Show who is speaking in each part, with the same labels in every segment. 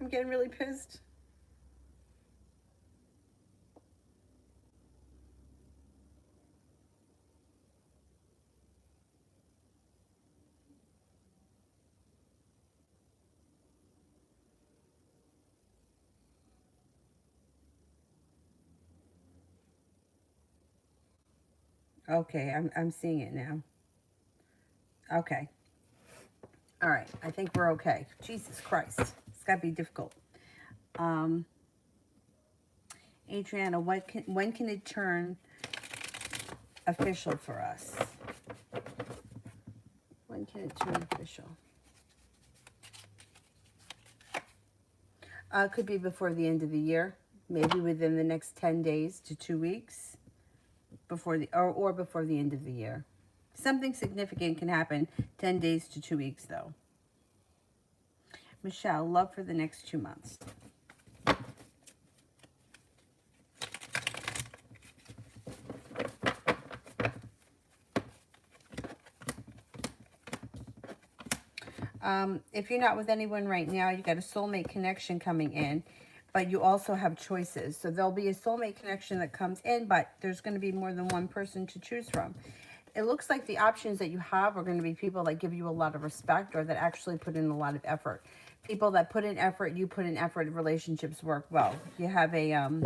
Speaker 1: I'm getting really pissed. Okay, I'm seeing it now. Okay. All right. I think we're okay. Jesus Christ. It's got to be difficult. Um, Adriana, when can it turn official for us? When can it turn official? Could be before the end of the year, maybe within the next 10 days to 2 weeks before or before the end of the year. Something significant can happen 10 days to 2 weeks, though. Michelle, love for the next 2 months. If you're not with anyone right now, you got a soulmate connection coming in, but you also have choices. So there'll be a soulmate connection that comes in, but there's going to be more than one person to choose from. It looks like the options that you have are going to be people that give you a lot of respect or that actually put in a lot of effort. People that put in effort, you put in effort, relationships work well. You have a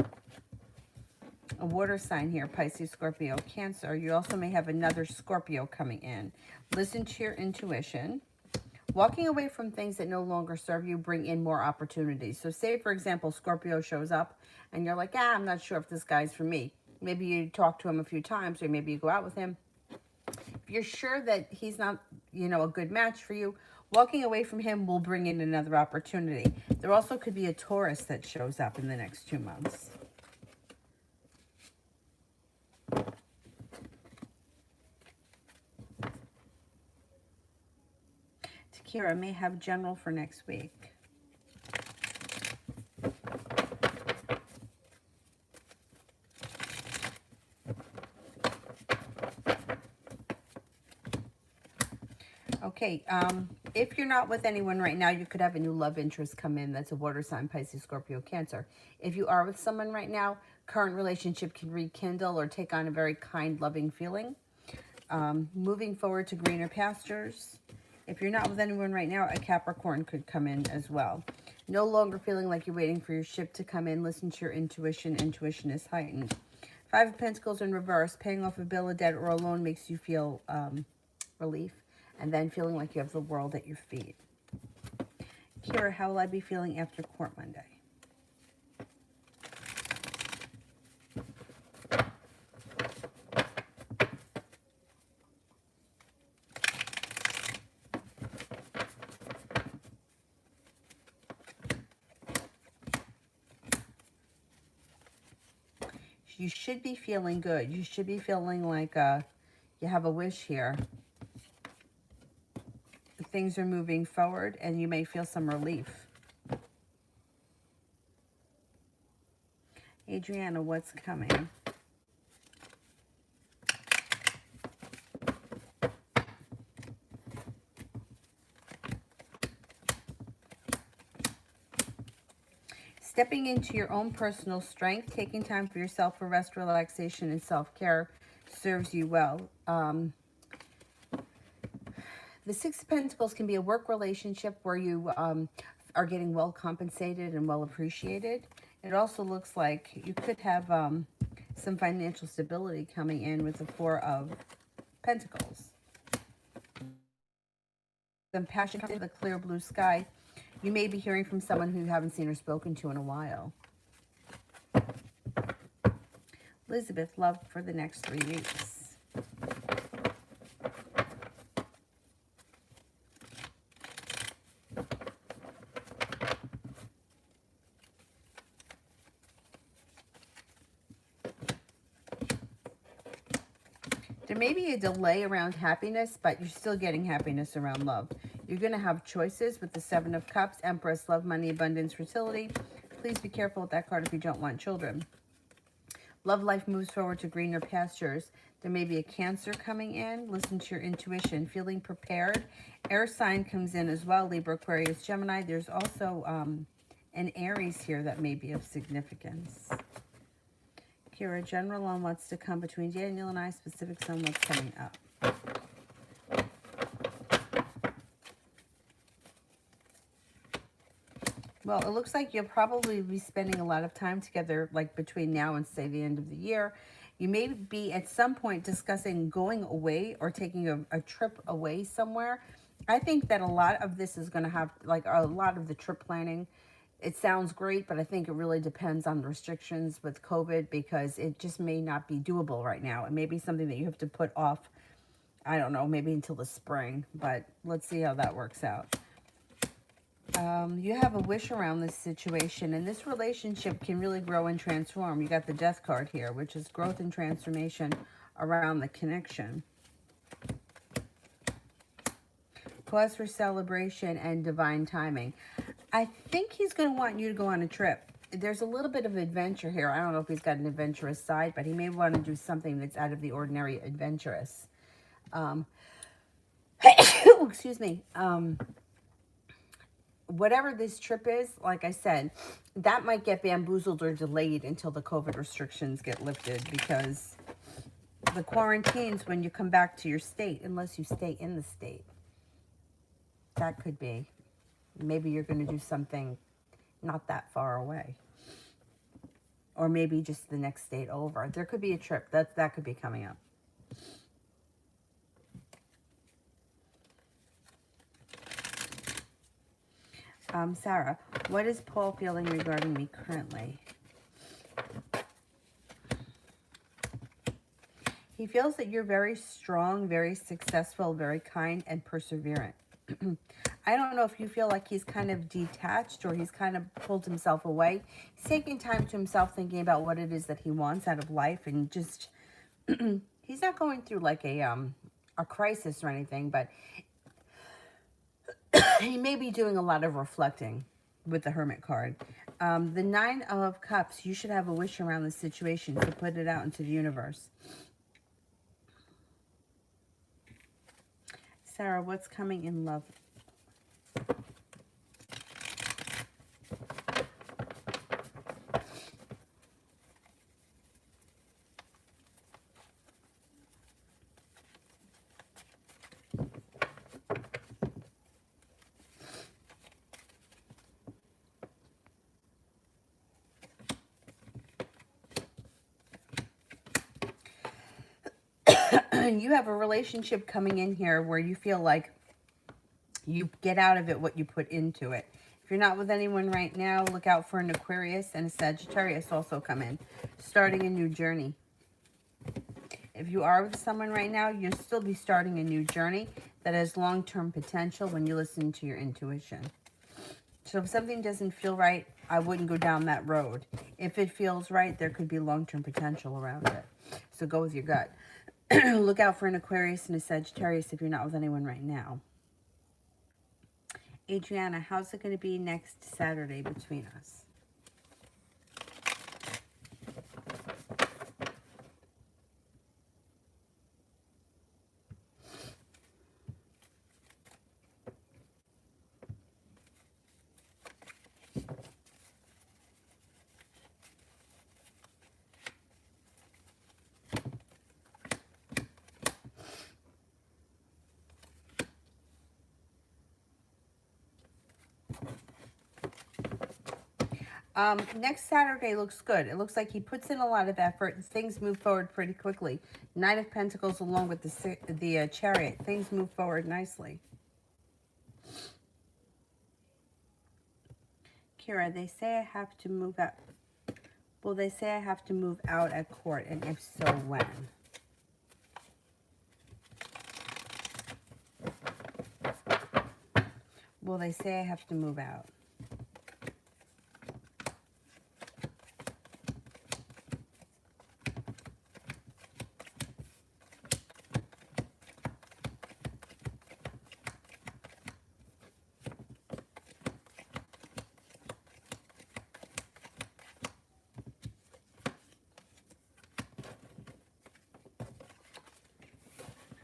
Speaker 1: water sign here, Pisces, Scorpio, Cancer. You also may have another Scorpio coming in. Listen to your intuition. Walking away from things that no longer serve you bring in more opportunities. So say, for example, Scorpio shows up and you're like, I'm not sure if this guy's for me. Maybe you talk to him a few times or maybe you go out with him. If you're sure that he's not, a good match for you, walking away from him will bring in another opportunity. There also could be a Taurus that shows up in the next 2 months. Takira may have general for next week. Okay, if you're not with anyone right now, you could have a new love interest come in. That's a water sign, Pisces, Scorpio, Cancer. If you are with someone right now, current relationship can rekindle or take on a very kind, loving feeling. Moving forward to greener pastures. If you're not with anyone right now, a Capricorn could come in as well. No longer feeling like you're waiting for your ship to come in. Listen to your intuition. Intuition is heightened. Five of Pentacles in reverse. Paying off a bill of debt or a loan makes you feel relief. And then feeling like you have the world at your feet. Kira, how will I be feeling after court Monday? You should be feeling good. You should be feeling like you have a wish here. Things are moving forward and you may feel some relief. Adriana, what's coming? Stepping into your own personal strength, taking time for yourself for rest, relaxation, and self-care serves you well. The Six of Pentacles can be a work relationship where you are getting well compensated and well appreciated. It also looks like you could have some financial stability coming in with the Four of Pentacles. Some passion in the clear blue sky. You may be hearing from someone who you haven't seen or spoken to in a while. Elizabeth, love for the next 3 weeks. There may be a delay around happiness, but you're still getting happiness around love. You're going to have choices with the Seven of Cups, Empress, love, money, abundance, fertility. Please be careful with that card if you don't want children. Love life moves forward to greener pastures. There may be a Cancer coming in. Listen to your intuition. Feeling prepared. Air sign comes in as well. Libra, Aquarius, Gemini. There's also and Aries here that may be of significance. Kira, general on what's to come between Daniel and I, specifics on what's coming up. Well, it looks like you'll probably be spending a lot of time together, like between now and say the end of the year. You may be at some point discussing going away or taking a trip away somewhere. I think that a lot of this is going to have, like a lot of the trip planning, it sounds great, but I think it really depends on the restrictions with COVID, because it just may not be doable right now. It may be something that you have to put off, I don't know, maybe until the spring, but let's see how that works out. You have a wish around this situation, and this relationship can really grow and transform. You got the Death card here, which is growth and transformation around the connection. Cause for celebration and divine timing. I think he's going to want you to go on a trip. There's a little bit of adventure here. I don't know if he's got an adventurous side, but he may want to do something that's out of the ordinary adventurous. Excuse me. Whatever this trip is, like I said, that might get bamboozled or delayed until the COVID restrictions get lifted, because the quarantines when you come back to your state, unless you stay in the state. That could be. Maybe you're going to do something not that far away. Or maybe just the next state over. There could be a trip. That could be coming up. Sarah, what is Paul feeling regarding me currently? He feels that you're very strong, very successful, very kind, and perseverant. I don't know if you feel like he's kind of detached or he's kind of pulled himself away. He's taking time to himself, thinking about what it is that he wants out of life, and just he's not going through like a crisis or anything, but he may be doing a lot of reflecting with the Hermit card. The Nine of Cups, you should have a wish around the situation to put it out into the universe. Sarah, what's coming in love? You have a relationship coming in here where you feel like you get out of it what you put into it. If you're not with anyone right now, look out for an Aquarius and a Sagittarius also come in. Starting a new journey. If you are with someone right now, you'll still be starting a new journey that has long-term potential when you listen to your intuition. So if something doesn't feel right, I wouldn't go down that road. If it feels right, there could be long-term potential around it. So go with your gut. Look out for an Aquarius and a Sagittarius if you're not with anyone right now. Adriana, how's it going to be next Saturday between us? Next Saturday looks good. It looks like he puts in a lot of effort and things move forward pretty quickly. Knight of Pentacles along with the Chariot. Things move forward nicely. Kira, they say I have to move out. Well, they say I have to move out at court, and if so, when? Well, they say I have to move out.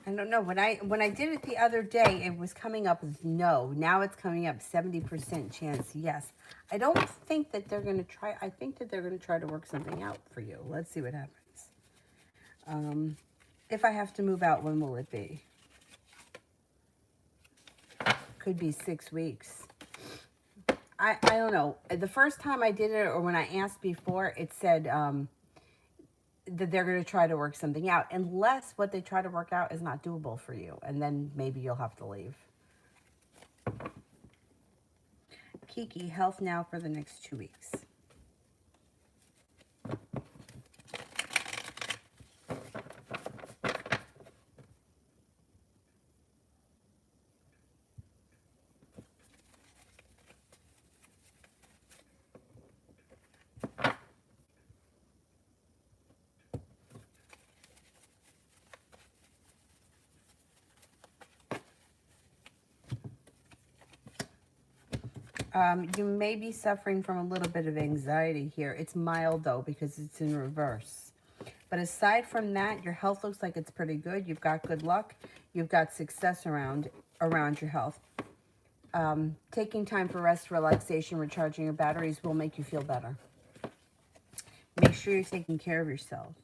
Speaker 1: I don't know. When I did it the other day, it was coming up as no. Now it's coming up 70% chance yes. I don't think that they're going to try. I think that they're going to try to work something out for you. Let's see what happens. If I have to move out, when will it be? Could be 6 weeks. I don't know. The first time I did it, or when I asked before, it said that they're going to try to work something out, unless what they try to work out is not doable for you, and then maybe you'll have to leave. Kiki, health now for the next 2 weeks. You may be suffering from a little bit of anxiety here. It's mild, though, because it's in reverse. But aside from that, your health looks like it's pretty good. You've got good luck. You've got success around your health. Taking time for rest, relaxation, recharging your batteries will make you feel better. Make sure you're taking care of yourself.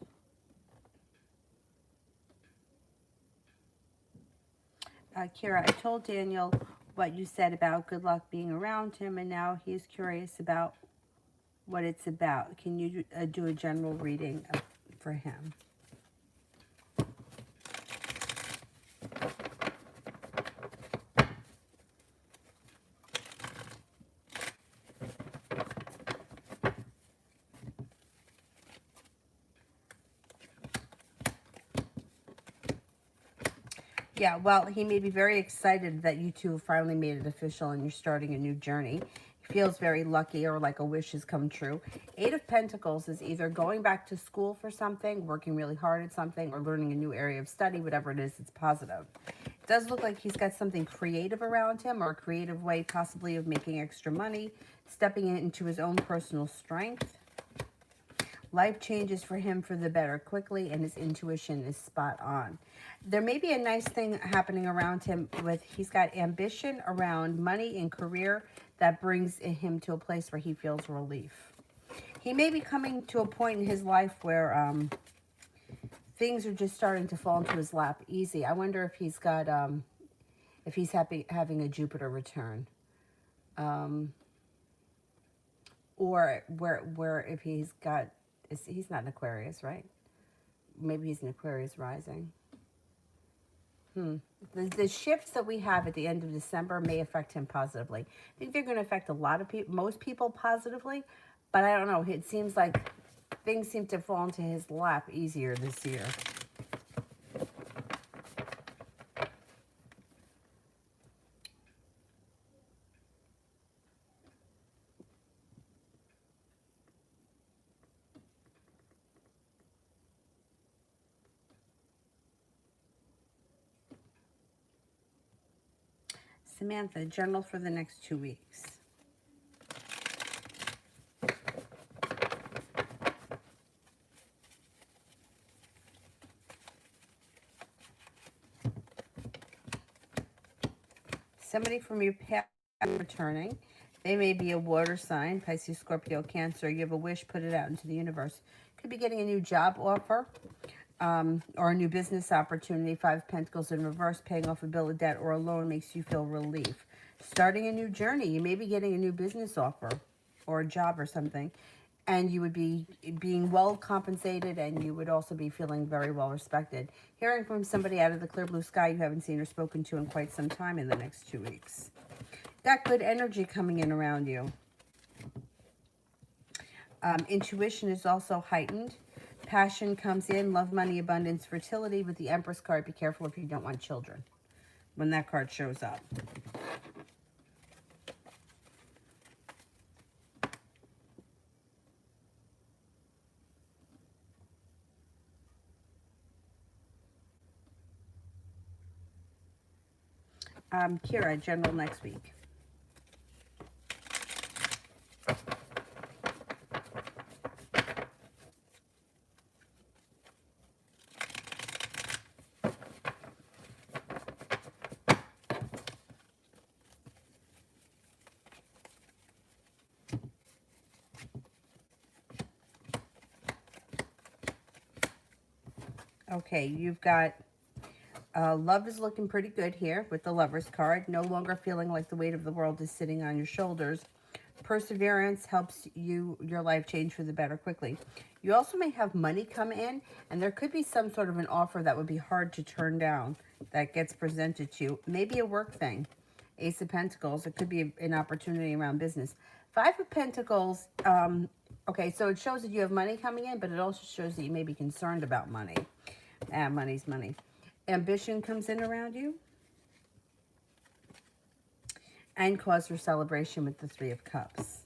Speaker 1: Kira, I told Daniel what you said about good luck being around him, and now he's curious about what it's about. Can you do a general reading for him? Yeah, well, he may be very excited that you two have finally made it official and you're starting a new journey. He feels very lucky, or like a wish has come true. 8 of Pentacles is either going back to school for something, working really hard at something, or learning a new area of study. Whatever it is, it's positive. It does look like he's got something creative around him, or a creative way possibly of making extra money, stepping into his own personal strength. Life changes for him for the better quickly, and his intuition is spot on. There may be a nice thing happening around him with, he's got ambition around money and career that brings him to a place where he feels relief. He may be coming to a point in his life where things are just starting to fall into his lap easy. I wonder if he's got, if he's having a Jupiter return. Or where if he's got, he's not an Aquarius, right? Maybe he's an Aquarius rising. The shifts that we have at the end of December may affect him positively. I think they're going to affect a lot of people, most people positively, but I don't know. It seems like things seem to fall into his lap easier this year. Samantha, journal for the next 2 weeks. Somebody from your past returning. They may be a water sign, Pisces, Scorpio, Cancer. You have a wish, put it out into the universe. Could be getting a new job offer. Or a new business opportunity. 5 of Pentacles in reverse, paying off a bill of debt or a loan makes you feel relief. Starting a new journey. You may be getting a new business offer or a job or something, and you would be being well compensated, and you would also be feeling very well respected. Hearing from somebody out of the clear blue sky you haven't seen or spoken to in quite some time in the next 2 weeks. Got good energy coming in around you. Intuition is also heightened. Passion comes in, love, money, abundance, fertility. With the Empress card, be careful if you don't want children when that card shows up. Kira, general next week. Okay, you've got love is looking pretty good here with the Lover's card. No longer feeling like the weight of the world is sitting on your shoulders. Perseverance helps your life change for the better quickly. You also may have money come in, and there could be some sort of an offer that would be hard to turn down that gets presented to you. Maybe a work thing. Ace of Pentacles. It could be an opportunity around business. Five of Pentacles. Okay, so it shows that you have money coming in, but it also shows that you may be concerned about money. Money's money. Ambition comes in around you. And cause for celebration with the Three of Cups.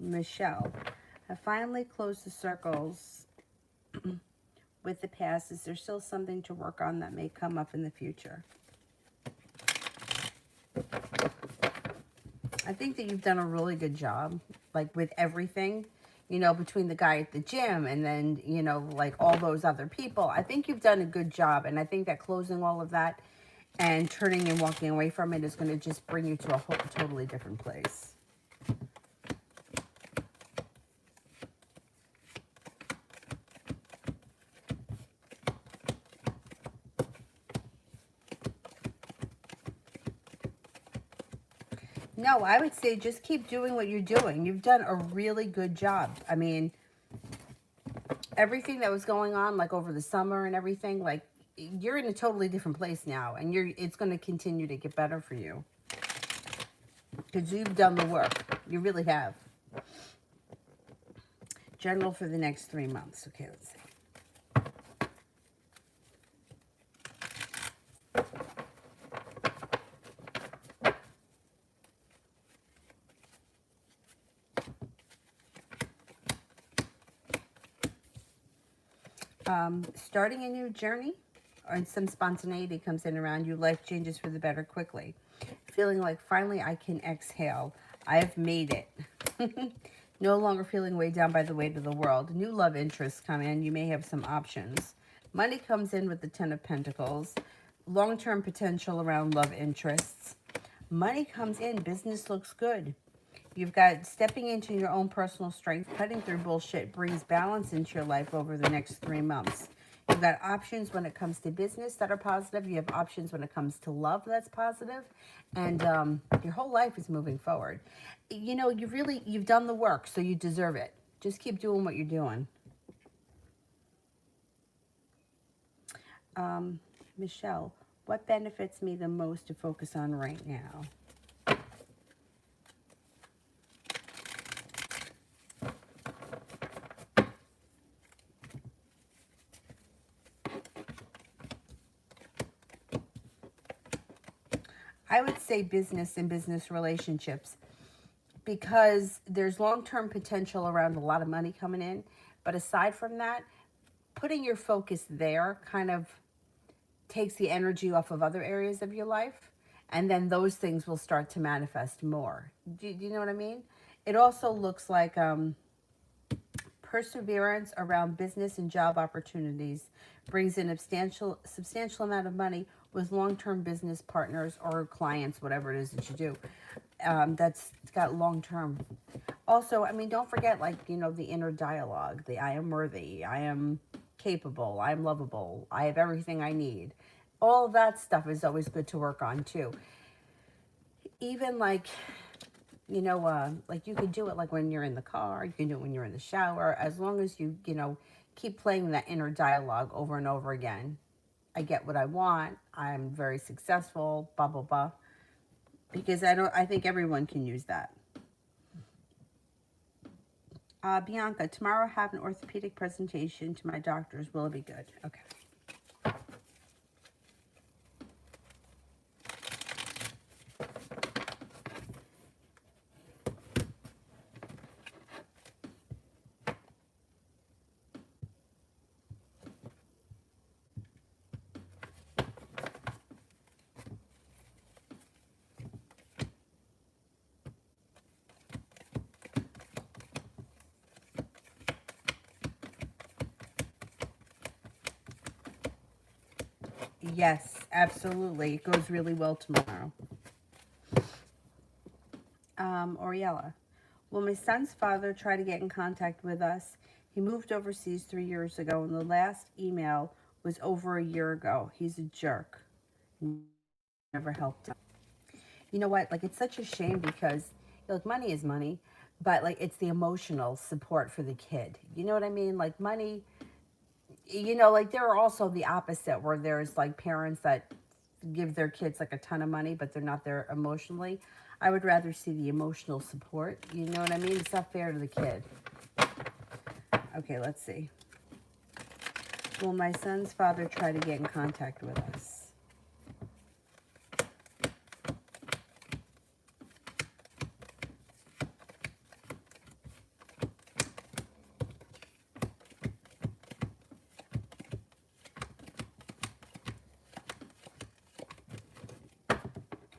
Speaker 1: Michelle, I finally closed the circles with the past. Is there still something to work on that may come up in the future? I think that you've done a really good job, like with everything, you know, between the guy at the gym and then, you know, like all those other people. I think you've done a good job. And I think that closing all of that and turning and walking away from it is going to just bring you to a whole totally different place. No, I would say just keep doing what you're doing. You've done a really good job. I mean, everything that was going on, like over the summer and everything, like you're in a totally different place now, and it's going to continue to get better for you because you've done the work. You really have. General for the next 3 months. Okay, let's see. Starting a new journey, and some spontaneity comes in around you. Life changes for the better quickly. Feeling like finally I can exhale. I have made it. No longer feeling weighed down by the weight of the world. New love interests come in. You may have some options. Money comes in with the Ten of Pentacles. Long-term potential around love interests. Money comes in. Business looks good. You've got stepping into your own personal strength. Cutting through bullshit brings balance into your life over the next 3 months. You've got options when it comes to business that are positive. You have options when it comes to love that's positive. And your whole life is moving forward. You know, you've done the work, so you deserve it. Just keep doing what you're doing. Michelle, what benefits me the most to focus on right now? I would say business and business relationships, because there's long-term potential around a lot of money coming in. But aside from that, putting your focus there kind of takes the energy off of other areas of your life. And then those things will start to manifest more. Do you know what I mean? It also looks like perseverance around business and job opportunities brings in a substantial amount of money with long-term business partners or clients, whatever it is that you do. That's got long-term. Also, I mean, don't forget, like, you know, the inner dialogue, the I am worthy, I am capable, I am lovable, I have everything I need. All of that stuff is always good to work on too. Even like, you know, like you can do it like when you're in the car, you can do it when you're in the shower, as long as you know, keep playing that inner dialogue over and over again. I get what I want, I'm very successful, blah, blah, blah. Because I think everyone can use that. Bianca, tomorrow I have an orthopedic presentation to my doctors. Will it be good? Okay. Yes, absolutely. It goes really well tomorrow. Oriella, will my son's father try to get in contact with us? He moved overseas 3 years ago, and the last email was over a year ago. He's a jerk. Never helped him. You know what? Like, it's such a shame because, like, money is money, but, like, it's the emotional support for the kid. You know what I mean? Like, money, like, there are also the opposite where there's, like, parents that give their kids, like, a ton of money, but they're not there emotionally. I would rather see the emotional support. You know what I mean? It's not fair to the kid. Okay, let's see. Will my son's father try to get in contact with us?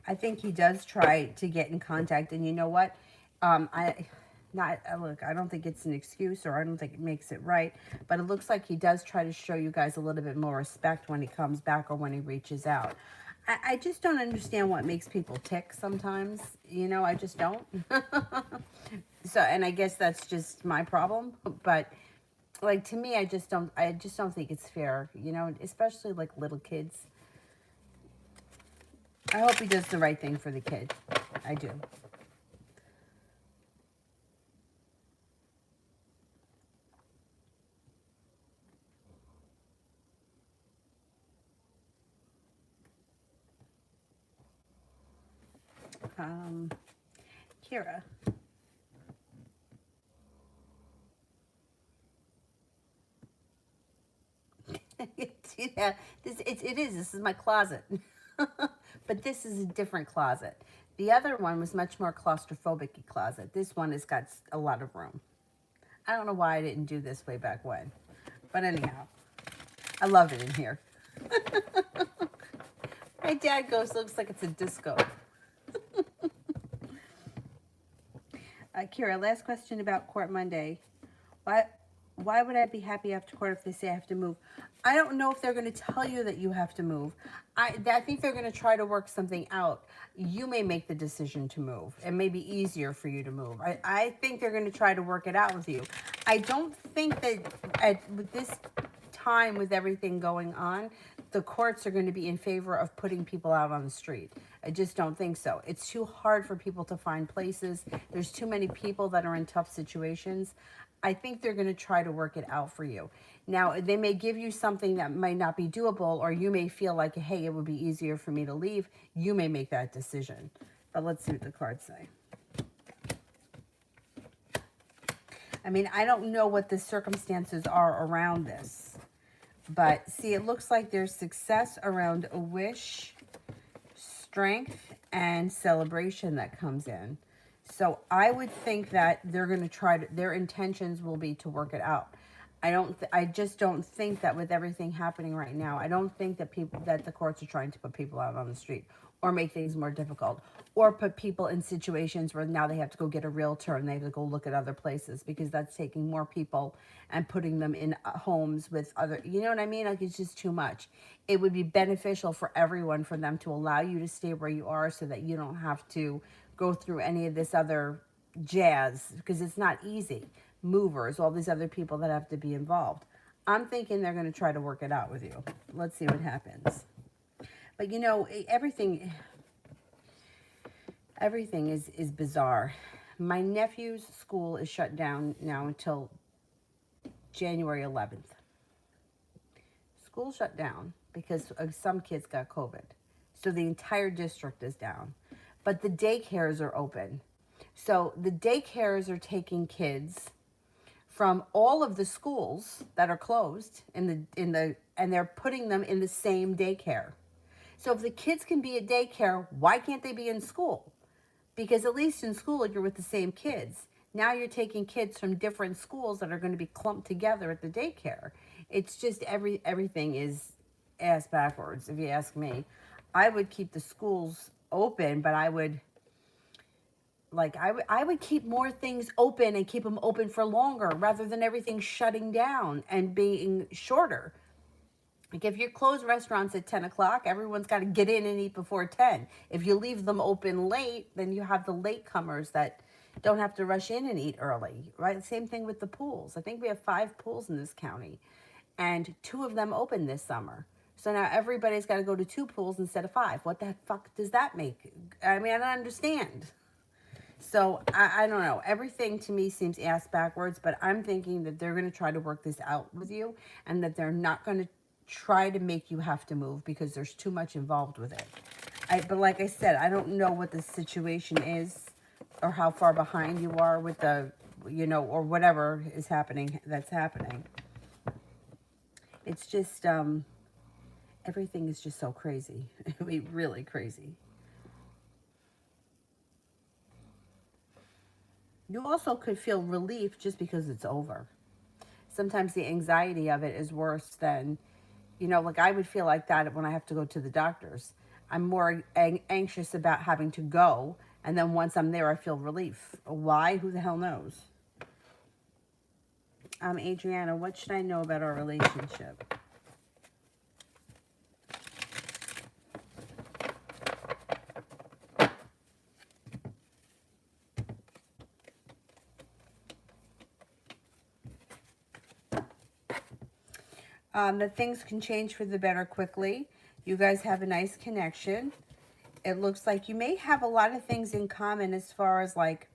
Speaker 1: I think he does try to get in contact, and you know what? I not look. I don't think it's an excuse, or I don't think it makes it right. But it looks like he does try to show you guys a little bit more respect when he comes back or when he reaches out. I just don't understand what makes people tick sometimes. I just don't. So, and I guess that's just my problem. But like, to me, I just don't. I just don't think it's fair. Especially like little kids. I hope he does the right thing for the kid. I do. Um, Kira. See that? It is. This is my closet. But this is a different closet. The other one was much more claustrophobic closet. This one has got a lot of room. I don't know why I didn't do this way back when. But anyhow, I love it in here. My dad goes, looks like it's a disco. Kira, last question about Court Monday. Why, why would I be happy after court if they say I have to move? I don't know if they're going to tell you that you have to move. I think they're going to try to work something out. You may make the decision to move. It may be easier for you to move. I think they're going to try to work it out with you. I don't think that with this time, with everything going on, the courts are going to be in favor of putting people out on the street. I just don't think so. It's too hard for people to find places. There's too many people that are in tough situations. I think they're going to try to work it out for you. Now, they may give you something that might not be doable, or you may feel like, hey, it would be easier for me to leave. You may make that decision. But let's see what the cards say. I mean, I don't know what the circumstances are around this. But see, it looks like there's success around a wish, strength, and celebration that comes in. So I would think that they're going to try to, their intentions will be to work it out. I just don't think that with everything happening right now, I don't think that that the courts are trying to put people out on the street or make things more difficult or put people in situations where now they have to go get a realtor and they have to go look at other places, because that's taking more people and putting them in homes with other, you know what I mean? Like, it's just too much. It would be beneficial for everyone for them to allow you to stay where you are so that you don't have to go through any of this other jazz, because it's not easy. Movers, all these other people that have to be involved. I'm thinking they're going to try to work it out with you. Let's see what happens. But everything is bizarre. My nephew's school is shut down now until January 11th. School shut down because some kids got COVID. So the entire district is down. But the daycares are open. So the daycares are taking kids from all of the schools that are closed and they're putting them in the same daycare. So if the kids can be at daycare, why can't they be in school? Because at least in school you're with the same kids. Now you're taking kids from different schools that are going to be clumped together at the daycare. It's just everything is ass backwards, if you ask me. I would keep the schools open, but I would keep more things open and keep them open for longer rather than everything shutting down and being shorter. Like, if you close restaurants at 10 o'clock, everyone's got to get in and eat before 10. If you leave them open late, then you have the latecomers that, don't have to rush in and eat early, right? Same thing with the pools. I think we have 5 pools in this county, and 2 of them open this summer. So now everybody's got to go to 2 pools instead of 5. What the fuck does that make? I mean, I don't understand. So I don't know. Everything to me seems ass backwards, but I'm thinking that they're going to try to work this out with you, and that they're not going to try to make you have to move because there's too much involved with it. But like I said, I don't know what the situation is or how far behind you are with the, or whatever is happening that's happening. It's just, everything is just so crazy. I mean, really crazy. You also could feel relief just because it's over. Sometimes the anxiety of it is worse than, like I would feel like that when I have to go to the doctors. I'm more anxious about having to go, and then once I'm there, I feel relief. Why? Who the hell knows? Adriana, what should I know about our relationship? That things can change for the better quickly. You guys have a nice connection. It looks like you may have a lot of things in common as far as like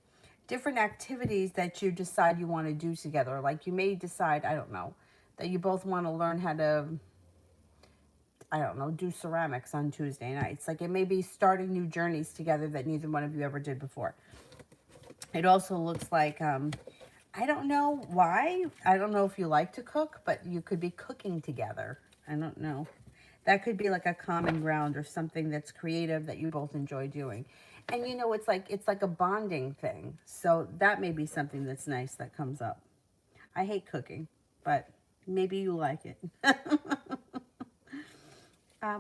Speaker 1: different activities that you decide you want to do together. Like you may decide, I don't know, that you both want to learn how to, I don't know, do ceramics on Tuesday nights. Like it may be starting new journeys together that neither one of you ever did before. It also looks like, I don't know why. I don't know if you like to cook, but you could be cooking together. I don't know. That could be like a common ground or something that's creative that you both enjoy doing. And it's like a bonding thing. So that may be something that's nice that comes up. I hate cooking, but maybe you like it.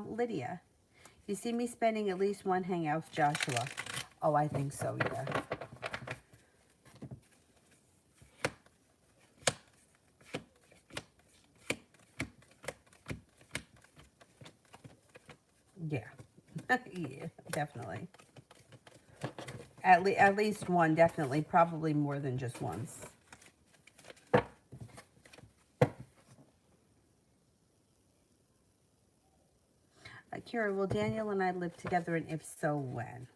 Speaker 1: Lydia, you see me spending at least one hangout with Joshua. Oh, I think so, yeah. Yeah. Yeah, definitely. At least one, definitely. Probably more than just once. Kira, will Daniel and I live together, and if so, when?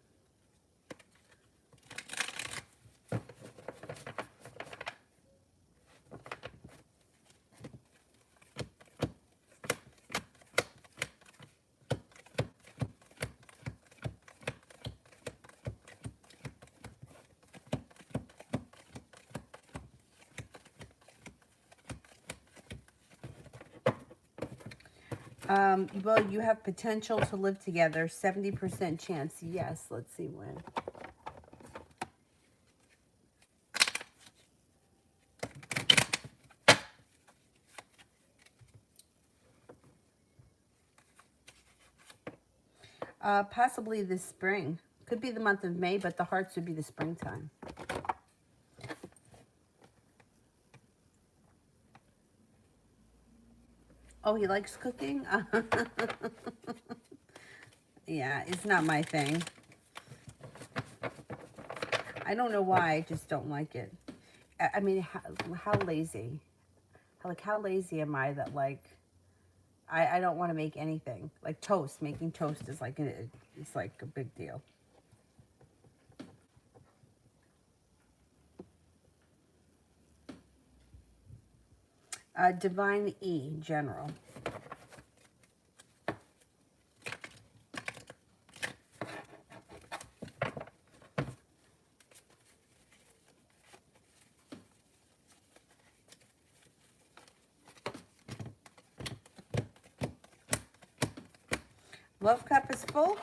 Speaker 1: Well, you have potential to live together. 70% chance. Yes. Let's see when. Possibly this spring. Could be the month of May, but the hearts would be the springtime. Oh, he likes cooking? Yeah, it's not my thing. I don't know why. I just don't like it. I mean, how lazy? How lazy am I that, like, I don't want to make anything. Like toast. Making toast is like, it's like a big deal. Divine E, general. Love cup is full.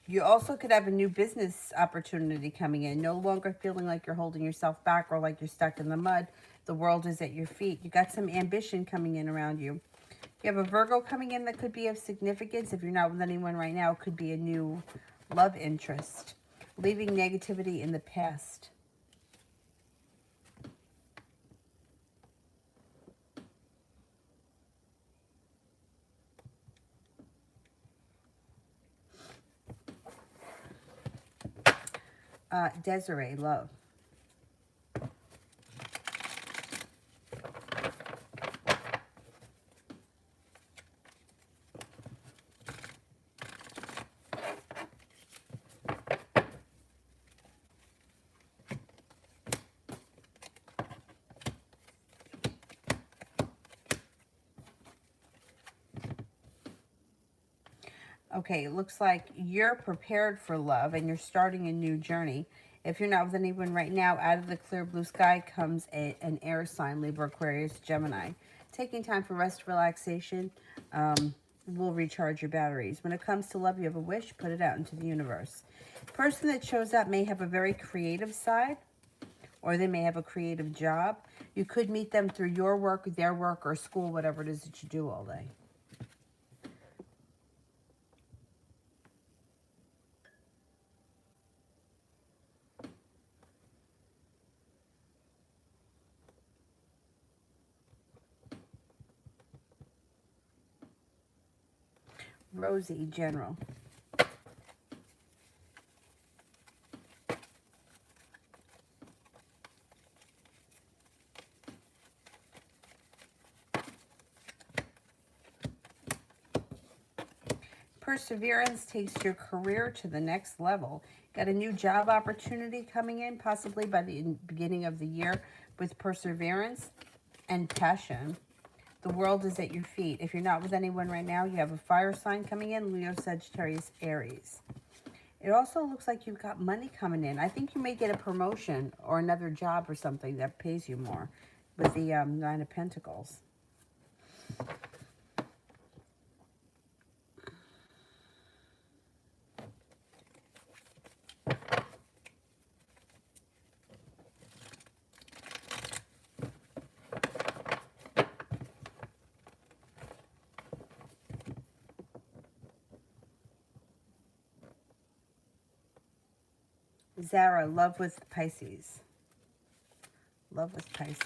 Speaker 1: You also could have a new business opportunity coming in. No longer feeling like you're holding yourself back or like you're stuck in the mud. The world is at your feet. You got some ambition coming in around you. You have a Virgo coming in that could be of significance. If you're not with anyone right now, it could be a new love interest. Leaving negativity in the past. Desiree, love. Okay, it looks like you're prepared for love and you're starting a new journey. If you're not with anyone right now, out of the clear blue sky comes an air sign, Libra, Aquarius, Gemini. Taking time for rest, relaxation will recharge your batteries. When it comes to love, you have a wish, put it out into the universe. Person that shows up may have a very creative side, or they may have a creative job. You could meet them through your work, their work, or school, whatever it is that you do all day. Rosie, general. Perseverance takes your career to the next level. Got a new job opportunity coming in, possibly by the beginning of the year, with perseverance and passion. The world is at your feet. If you're not with anyone right now, you have a fire sign coming in, Leo, Sagittarius, Aries. It also looks like you've got money coming in. I think you may get a promotion or another job or something that pays you more with the Nine of Pentacles. Zara, love with Pisces. Love with Pisces.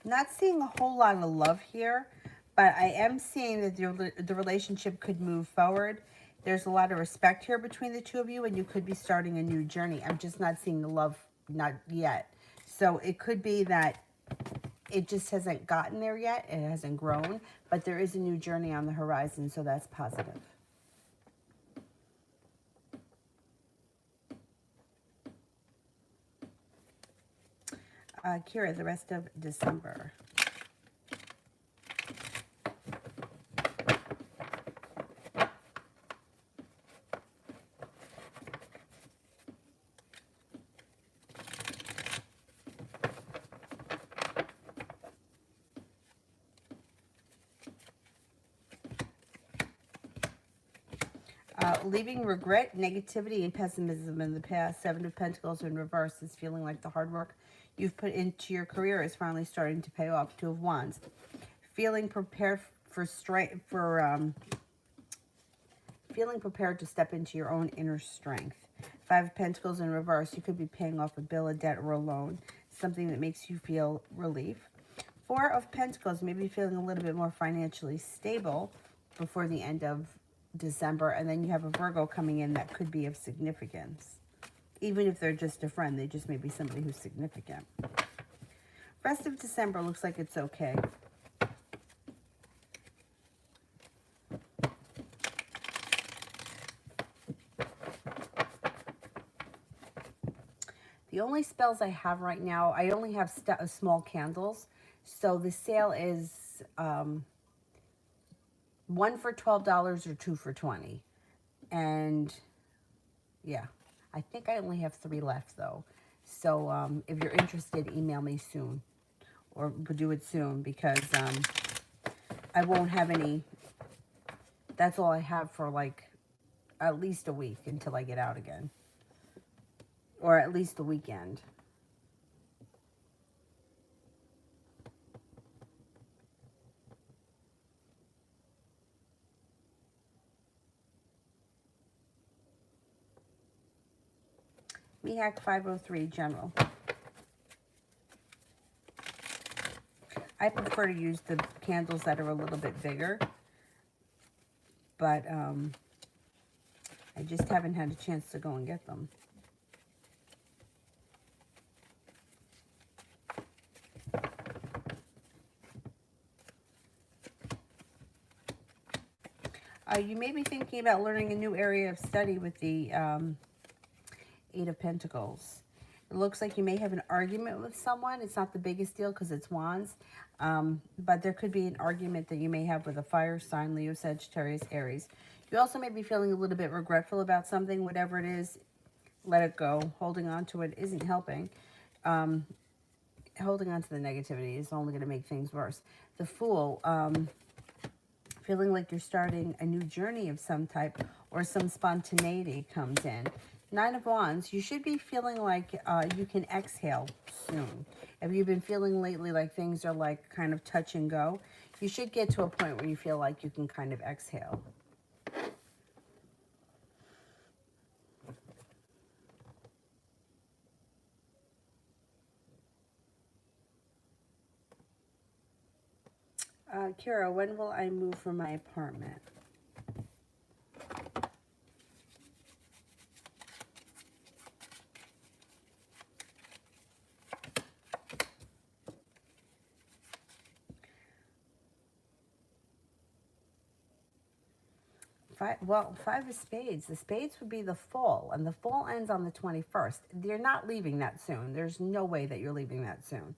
Speaker 1: Not seeing a whole lot of love here, but I am seeing that the relationship could move forward. There's a lot of respect here between the two of you, and you could be starting a new journey. I'm just not seeing the love, not yet. So it could be that it just hasn't gotten there yet. It hasn't grown, but there is a new journey on the horizon, so that's positive. Kira, the rest of December. Leaving regret, negativity, and pessimism in the past. Seven of Pentacles in reverse is feeling like the hard work you've put into your career is finally starting to pay off. Two of Wands. Feeling prepared feeling prepared to step into your own inner strength. Five of Pentacles in reverse. You could be paying off a bill, a debt, or a loan. Something that makes you feel relief. Four of Pentacles, maybe feeling a little bit more financially stable before the end of December. And then you have a Virgo coming in that could be of significance. Even if they're just a friend, they just may be somebody who's significant. Rest of December looks like it's okay. The only spells I have right now, I only have small candles. So the sale is one for $12 or two for $20. And yeah, I think I only have 3 left though. So if you're interested, email me soon, or do it soon, because I won't have any. That's all I have for like at least a week until I get out again, or at least the weekend. Mihak 503, General. I prefer to use the candles that are a little bit bigger, but I just haven't had a chance to go and get them. You may be thinking about learning a new area of study with the Eight of Pentacles. It looks like you may have an argument with someone. It's not the biggest deal because it's Wands, but there could be an argument that you may have with a fire sign, Leo, Sagittarius, Aries. You also may be feeling a little bit regretful about something. Whatever it is, let it go. Holding on to it isn't helping. Holding on to the negativity is only going to make things worse. The Fool, feeling like you're starting a new journey of some type, or some spontaneity comes in. Nine of Wands, you should be feeling like you can exhale soon. If you've been feeling lately like things are like kind of touch and go, you should get to a point where you feel like you can kind of exhale. Kira, when will I move from my apartment? Five of Spades. The Spades would be the fall, and the fall ends on the 21st. You're not leaving that soon. There's no way that you're leaving that soon.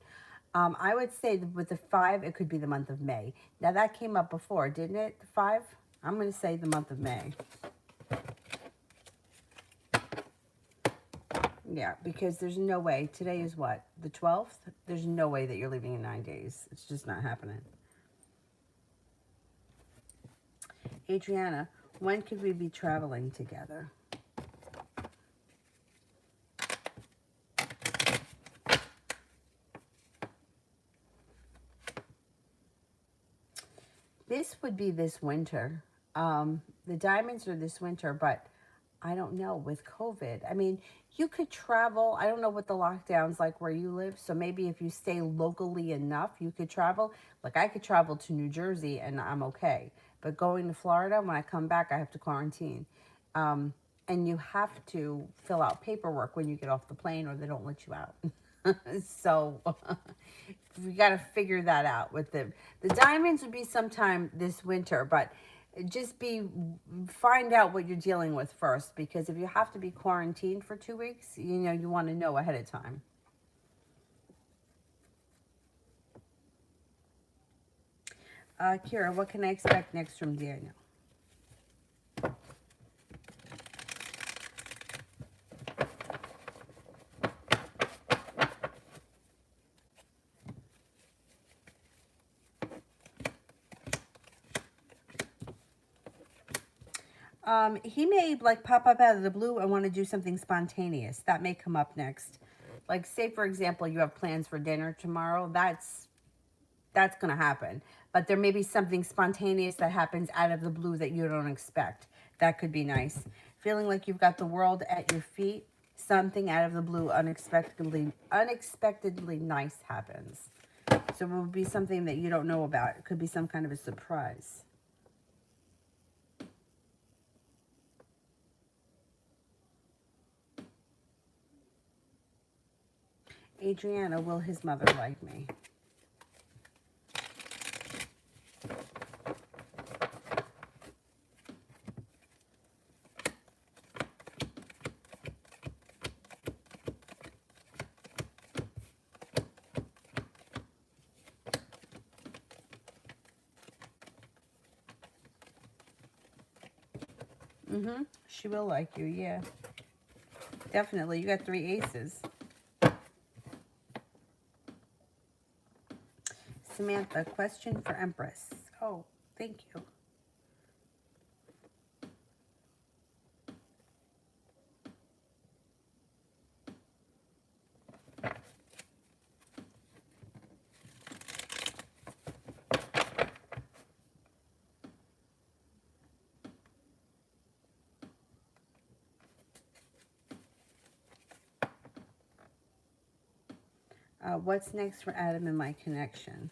Speaker 1: I would say that with the 5, it could be the month of May. Now, that came up before, didn't it? The 5? I'm going to say the month of May. Yeah, because there's no way. Today is what? The 12th? There's no way that you're leaving in 9 days. It's just not happening. Adriana, when could we be traveling together? This would be this winter. The diamonds are this winter, but I don't know with COVID. I mean, you could travel. I don't know what the lockdown's like where you live. So maybe if you stay locally enough, you could travel. Like I could travel to New Jersey and I'm okay. But going to Florida, when I come back, I have to quarantine. And you have to fill out paperwork when you get off the plane or they don't let you out. So we got to figure that out with the diamonds would be sometime this winter, but just find out what you're dealing with first, because if you have to be quarantined for 2 weeks, you know, you want to know ahead of time. Kira, what can I expect next from Daniel? He may like pop up out of the blue and want to do something spontaneous. That may come up next. Like say for example, you have plans for dinner tomorrow. That's going to happen. But there may be something spontaneous that happens out of the blue that you don't expect. That could be nice. Feeling like you've got the world at your feet. Something out of the blue unexpectedly nice happens. So it will be something that you don't know about. It could be some kind of a surprise. Adriana, will his mother like me? She will like you, yeah. Definitely. You got 3 aces. Samantha, question for Empress. Oh, thank you. What's next for Adam and my connection?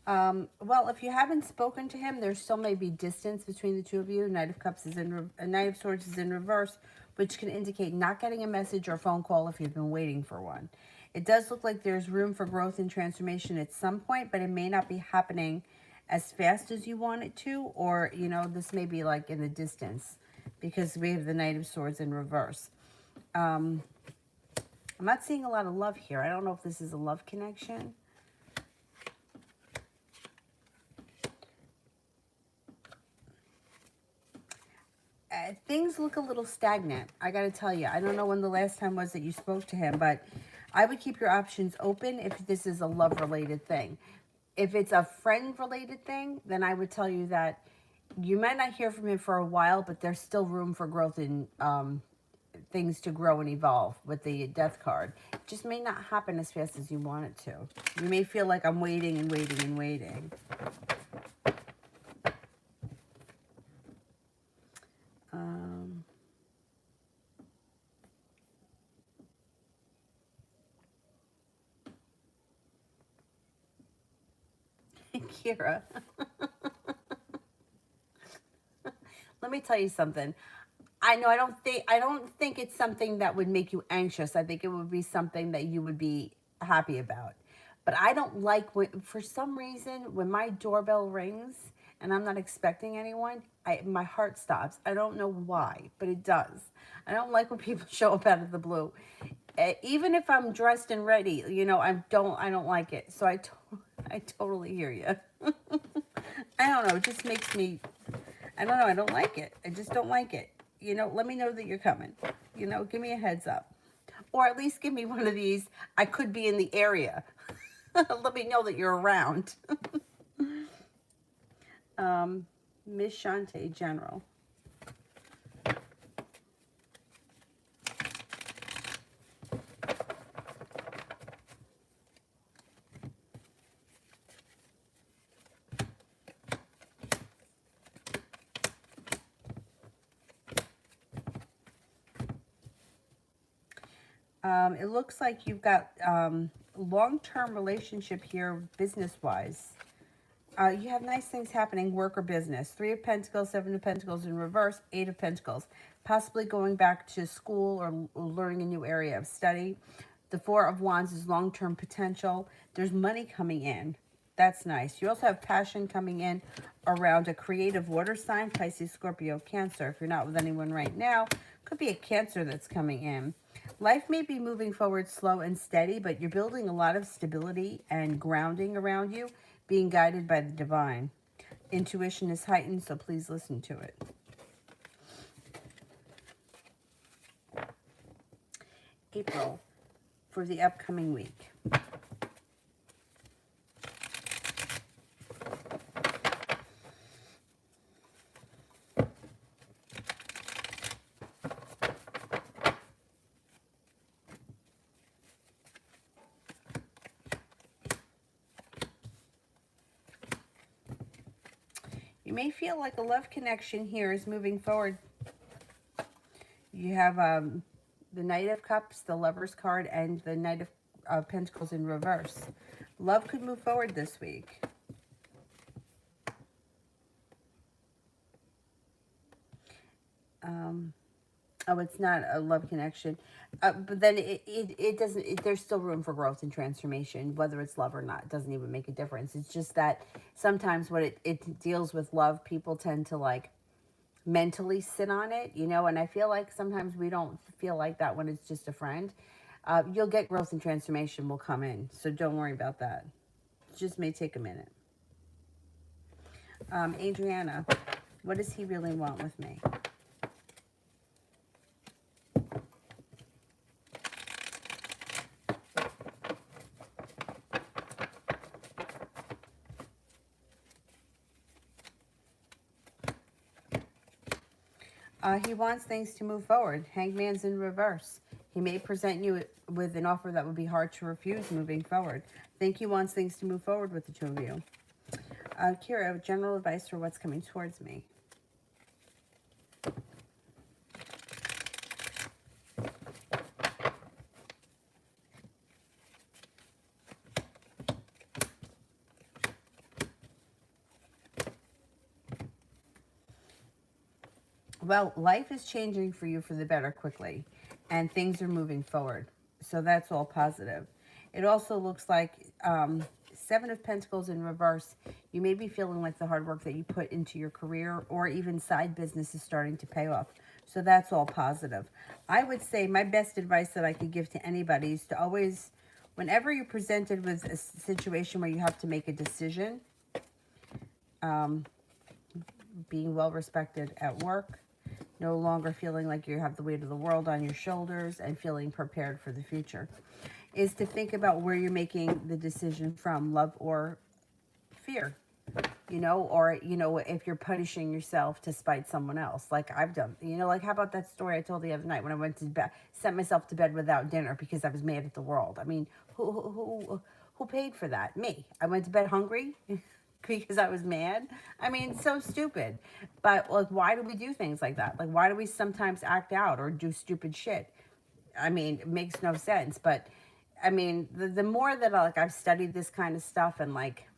Speaker 1: Well, if you haven't spoken to him, there still may be distance between the two of you. Knight of Cups is Knight of Swords is in reverse, which can indicate not getting a message or phone call if you've been waiting for one. It does look like there's room for growth and transformation at some point, but it may not be happening as fast as you want it to, or, you know, this may be like in the distance because we have the Knight of Swords in reverse. I'm not seeing a lot of love here. I don't know if this is a love connection. Things look a little stagnant. I got to tell you, I don't know when the last time was that you spoke to him, but I would keep your options open if this is a love-related thing. If it's a friend-related thing, then I would tell you that you might not hear from him for a while, but there's still room for growth and things to grow and evolve with the Death card. It just may not happen as fast as you want it to. You may feel like I'm waiting and waiting and waiting. Kira. Let me tell you something. I know I don't think it's something that would make you anxious. I think it would be something that you would be happy about. But I don't like when, for some reason, when my doorbell rings and I'm not expecting anyone, my heart stops. I don't know why, but it does. I don't like when people show up out of the blue. Even if I'm dressed and ready, you know, I don't like it. So I totally hear you. I don't know. It just makes me, I don't know. I don't like it. I just don't like it. You know, let me know that you're coming. You know, give me a heads up. Or at least give me one of these, I could be in the area. Let me know that you're around. Miss Shante, General. It looks like you've got long-term relationship here, business-wise. You have nice things happening, work or business. 3 of Pentacles, 7 of Pentacles in reverse, 8 of Pentacles. Possibly going back to school or learning a new area of study. The 4 of Wands is long-term potential. There's money coming in. That's nice. You also have passion coming in around a creative water sign, Pisces, Scorpio, Cancer. If you're not with anyone right now, could be a Cancer that's coming in. Life may be moving forward slow and steady, but you're building a lot of stability and grounding around you, being guided by the divine. Intuition is heightened, so please listen to it. April, for the upcoming week. You may feel like a love connection here is moving forward. You have the Knight of Cups, the Lover's card, and the Knight of Pentacles in reverse. Love could move forward this week. Oh, it's not a love connection. But then it doesn't, there's still room for growth and transformation, whether it's love or not. It doesn't even make a difference. It's just that sometimes when it deals with love, people tend to like mentally sit on it, you know, and I feel like sometimes we don't feel like that when it's just a friend. You'll get growth and transformation will come in. So don't worry about that. It just may take a minute. Adriana, what does he really want with me? He wants things to move forward. Hangman's in reverse. He may present you with an offer that would be hard to refuse moving forward. I think he wants things to move forward with the two of you. Kira, general advice for what's coming towards me. Well, life is changing for you for the better quickly, and things are moving forward. So that's all positive. It also looks like Seven of Pentacles in reverse. You may be feeling like the hard work that you put into your career or even side business is starting to pay off. So that's all positive. I would say my best advice that I could give to anybody is to always, whenever you're presented with a situation where you have to make a decision, being well respected at work, no longer feeling like you have the weight of the world on your shoulders, and feeling prepared for the future, is to think about where you're making the decision from, love or fear, or, if you're punishing yourself to spite someone else, like I've done, like how about that story I told the other night when I went to bed, sent myself to bed without dinner because I was mad at the world. I mean, who paid for that? Me. I went to bed hungry because I was mad. I mean, so stupid. But like, why do we do things like that? Like, why do we sometimes act out or do stupid shit? I mean, it makes no sense. But I mean, the more that I've studied this kind of stuff, and like,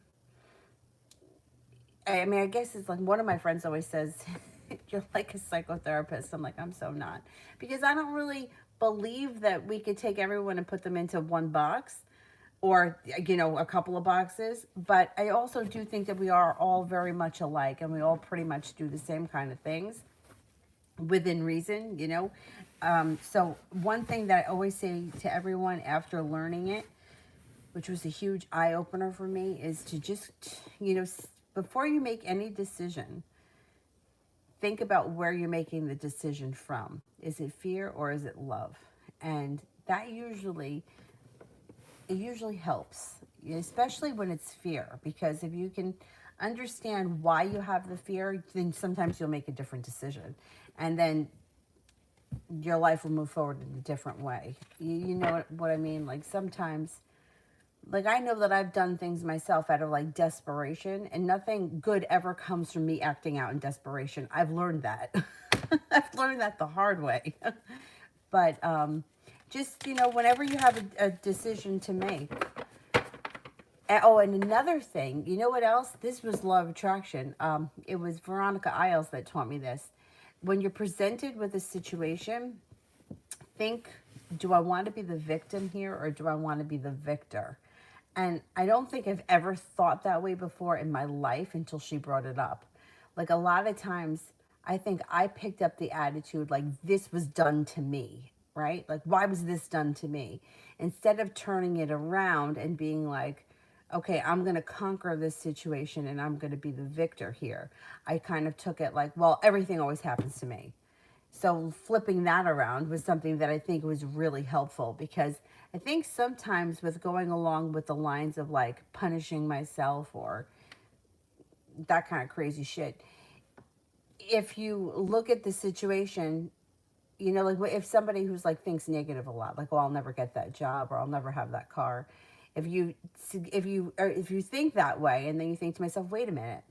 Speaker 1: I mean, I guess it's like one of my friends always says, you're like a psychotherapist. I'm like, I'm so not. Because I don't really believe that we could take everyone and put them into one box or, a couple of boxes. But I also do think that we are all very much alike and we all pretty much do the same kind of things within reason. So one thing that I always say to everyone after learning it, which was a huge eye-opener for me, is to just, before you make any decision, think about where you're making the decision from. Is it fear or is it love? And that usually helps, especially when it's fear, because if you can understand why you have the fear, then sometimes you'll make a different decision. And then your life will move forward in a different way. You know what I mean? Like sometimes, like I know that I've done things myself out of like desperation, and nothing good ever comes from me acting out in desperation. I've learned that. I've learned that the hard way. But just, whenever you have a decision to make. Oh, and another thing, you know what else? This was law of attraction. It was Veronica Isles that taught me this. When you're presented with a situation, think, do I want to be the victim here or do I want to be the victor? And I don't think I've ever thought that way before in my life until she brought it up. Like a lot of times, I think I picked up the attitude like this was done to me, right? Like, why was this done to me? Instead of turning it around and being like, okay, I'm going to conquer this situation and I'm going to be the victor here. I kind of took it like, well, everything always happens to me. So flipping that around was something that I think was really helpful, because I think sometimes with going along with the lines of like punishing myself or that kind of crazy shit, if you look at the situation, like if somebody who's like thinks negative a lot, like, well, I'll never get that job or I'll never have that car. If you think that way, and then you think to myself, wait a minute,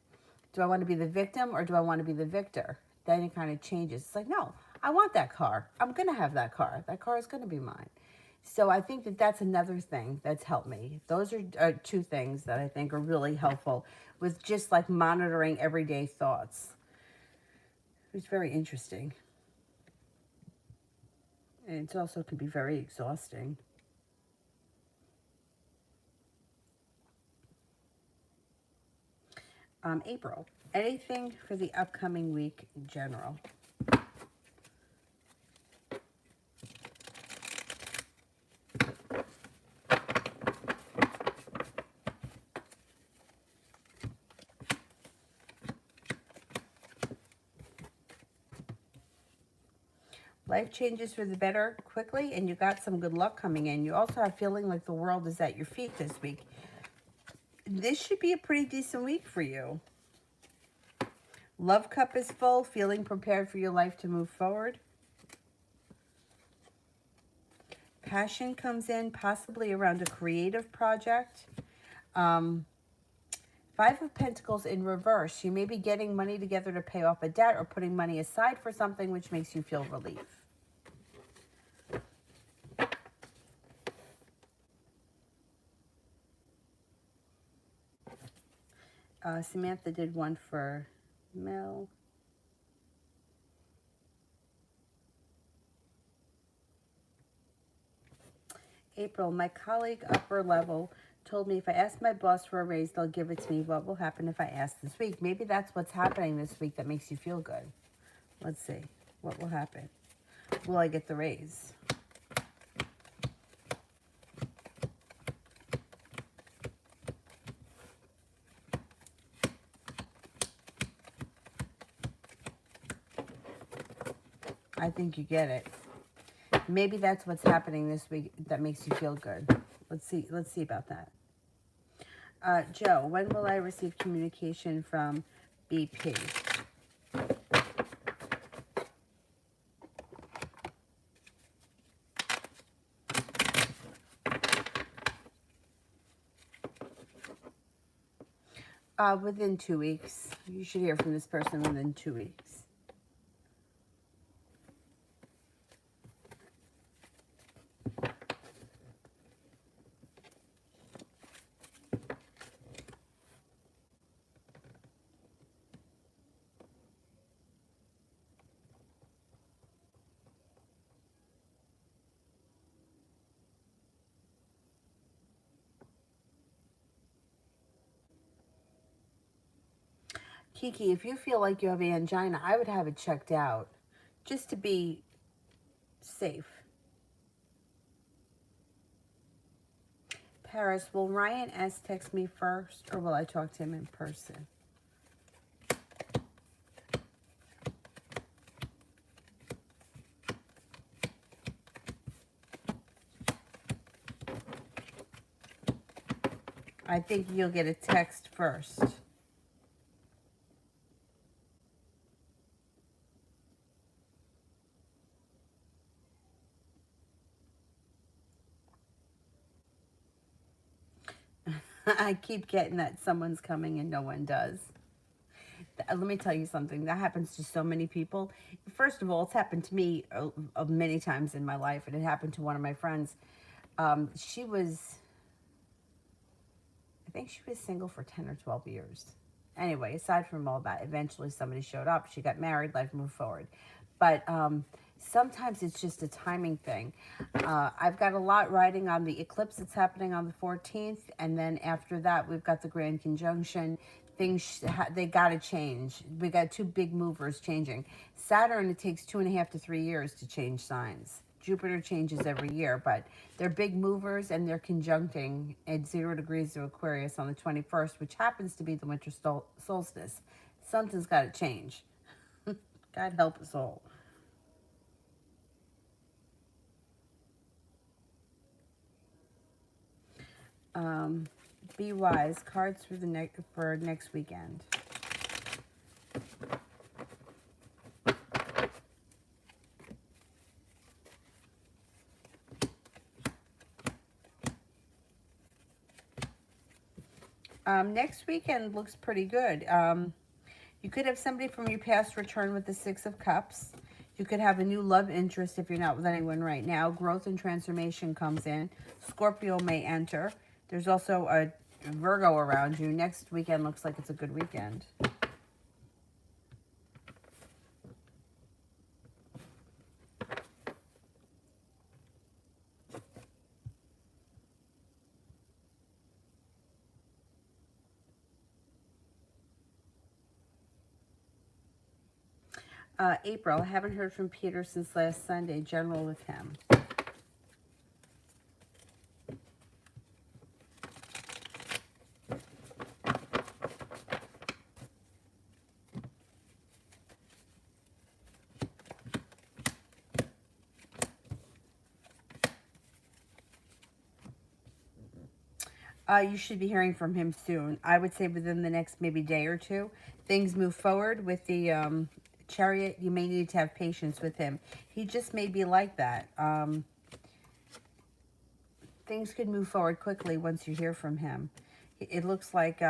Speaker 1: do I want to be the victim or do I want to be the victor? Then it kind of changes. It's like, no, I want that car. I'm going to have that car. That car is going to be mine. So I think that that's another thing that's helped me. Those are two things that I think are really helpful with just like monitoring everyday thoughts. It's very interesting. And it also can be very exhausting. April. Anything for the upcoming week in general? Life changes for the better quickly, and you got some good luck coming in. You also have feeling like the world is at your feet this week. This should be a pretty decent week for you. Love cup is full, feeling prepared for your life to move forward. Passion comes in, possibly around a creative project. Five of Pentacles in reverse. You may be getting money together to pay off a debt or putting money aside for something which makes you feel relief. Samantha did one for Mel. April, my colleague upper level told me if I ask my boss for a raise, they'll give it to me. What will happen if I ask this week? Maybe that's what's happening this week that makes you feel good. Let's see. What will happen? Will I get the raise? I think you get it. Maybe that's what's happening this week that makes you feel good. Let's see about that. Joe, when will I receive communication from BP? Within 2 weeks. You should hear from this person within 2 weeks. Kiki, if you feel like you have angina, I would have it checked out just to be safe. Paris, will Ryan S. text me first or will I talk to him in person? I think you'll get a text first. I keep getting that someone's coming and no one does. Let me tell you something. That happens to so many people. First of all, it's happened to me many times in my life, and it happened to one of my friends. She was, I think she was single for 10 or 12 years. Anyway, aside from all that, eventually somebody showed up. She got married, life moved forward. But sometimes it's just a timing thing. I've got a lot riding on the eclipse that's happening on the 14th. And then after that, we've got the Grand Conjunction. Things, they got to change. We got two big movers changing. Saturn, it takes 2.5 to 3 years to change signs. Jupiter changes every year, but they're big movers and they're conjuncting at 0 degrees of Aquarius on the 21st, which happens to be the winter solstice. Something's got to change. God help us all. Be wise. Cards for next weekend. Next weekend looks pretty good. You could have somebody from your past return with the 6 of Cups. You could have a new love interest if you're not with anyone right now. Growth and transformation comes in. Scorpio may enter. There's also a Virgo around you. Next weekend looks like it's a good weekend. April, I haven't heard from Peter since last Sunday. General with him. You should be hearing from him soon. I would say within the next maybe day or two. Things move forward with the Chariot. You may need to have patience with him. He just may be like that. Things could move forward quickly once you hear from him. It looks like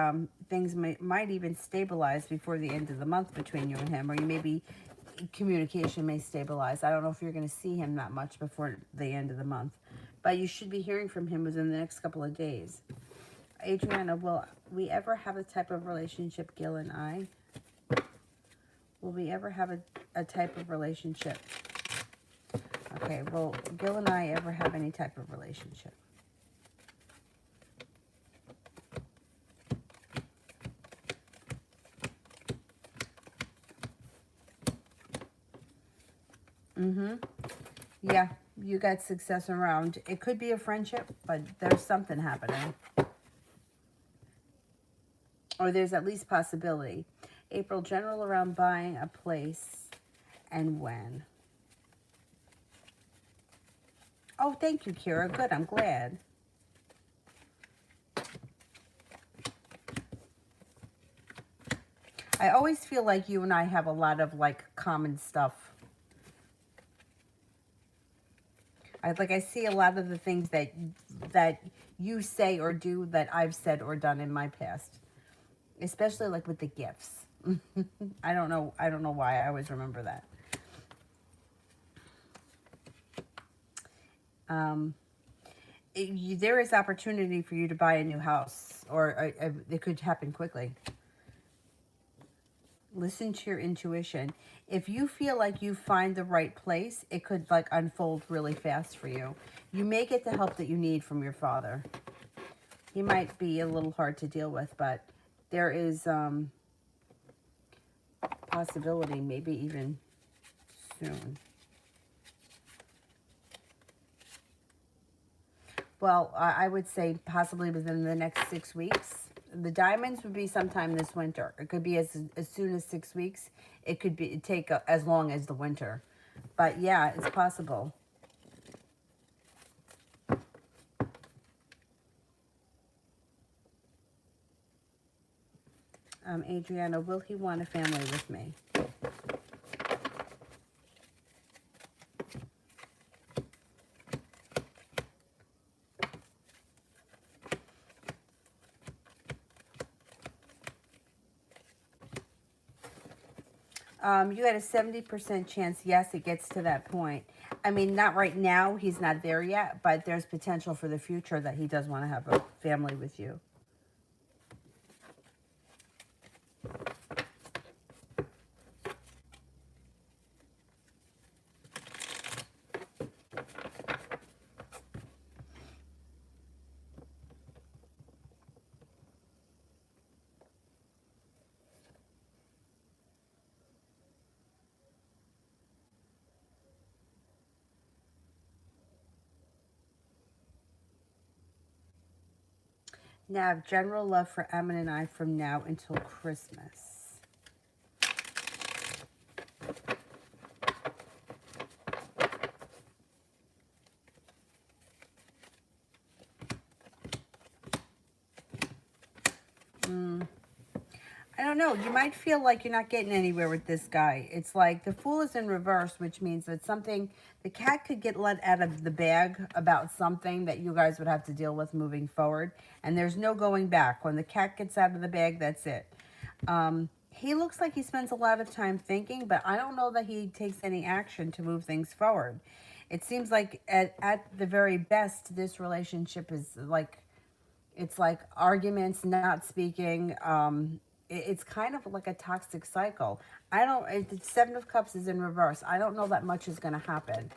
Speaker 1: things might even stabilize before the end of the month between you and him, or you maybe communication may stabilize. I don't know if you're going to see him that much before the end of the month, but you should be hearing from him within the next couple of days. Adriana, will we ever have a type of relationship, Gil and I? Will we ever have a type of relationship? Okay, will Gil and I ever have any type of relationship? Mm-hmm. Yeah, you got success around. It could be a friendship, but there's something happening. Or there's at least possibility. April, general around buying a place and when. Oh, thank you, Kira. Good, I'm glad. I always feel like you and I have a lot of like common stuff. I see a lot of the things that you say or do that I've said or done in my past, especially like with the gifts. I don't know why I always remember that. Um, there is opportunity for you to buy a new house, or it could happen quickly. Listen to your intuition. If you feel like you find the right place, it could like unfold really fast for you. You may get the help that you need from your father. He might be a little hard to deal with, but there is possibility, maybe even soon. Well, I would say possibly within the next 6 weeks. The diamonds would be sometime this winter. It could be as soon as 6 weeks. It could be take as long as the winter. But yeah, it's possible. Adriana, will he want a family with me? You got a 70% chance, yes, it gets to that point. I mean, not right now, he's not there yet, but there's potential for the future that he does want to have a family with you. Now, general love for Ammon and I from now until Christmas. I don't know. You might feel like you're not getting anywhere with this guy. It's like the Fool is in reverse, which means that something, the cat could get let out of the bag about something that you guys would have to deal with moving forward. And there's no going back. When the cat gets out of the bag, that's it. He looks like he spends a lot of time thinking, but I don't know that he takes any action to move things forward. It seems like at the very best, this relationship is like, it's like arguments, not speaking. It's kind of like a toxic cycle. I don't, the Seven of Cups is in reverse. I don't know that much is going to happen.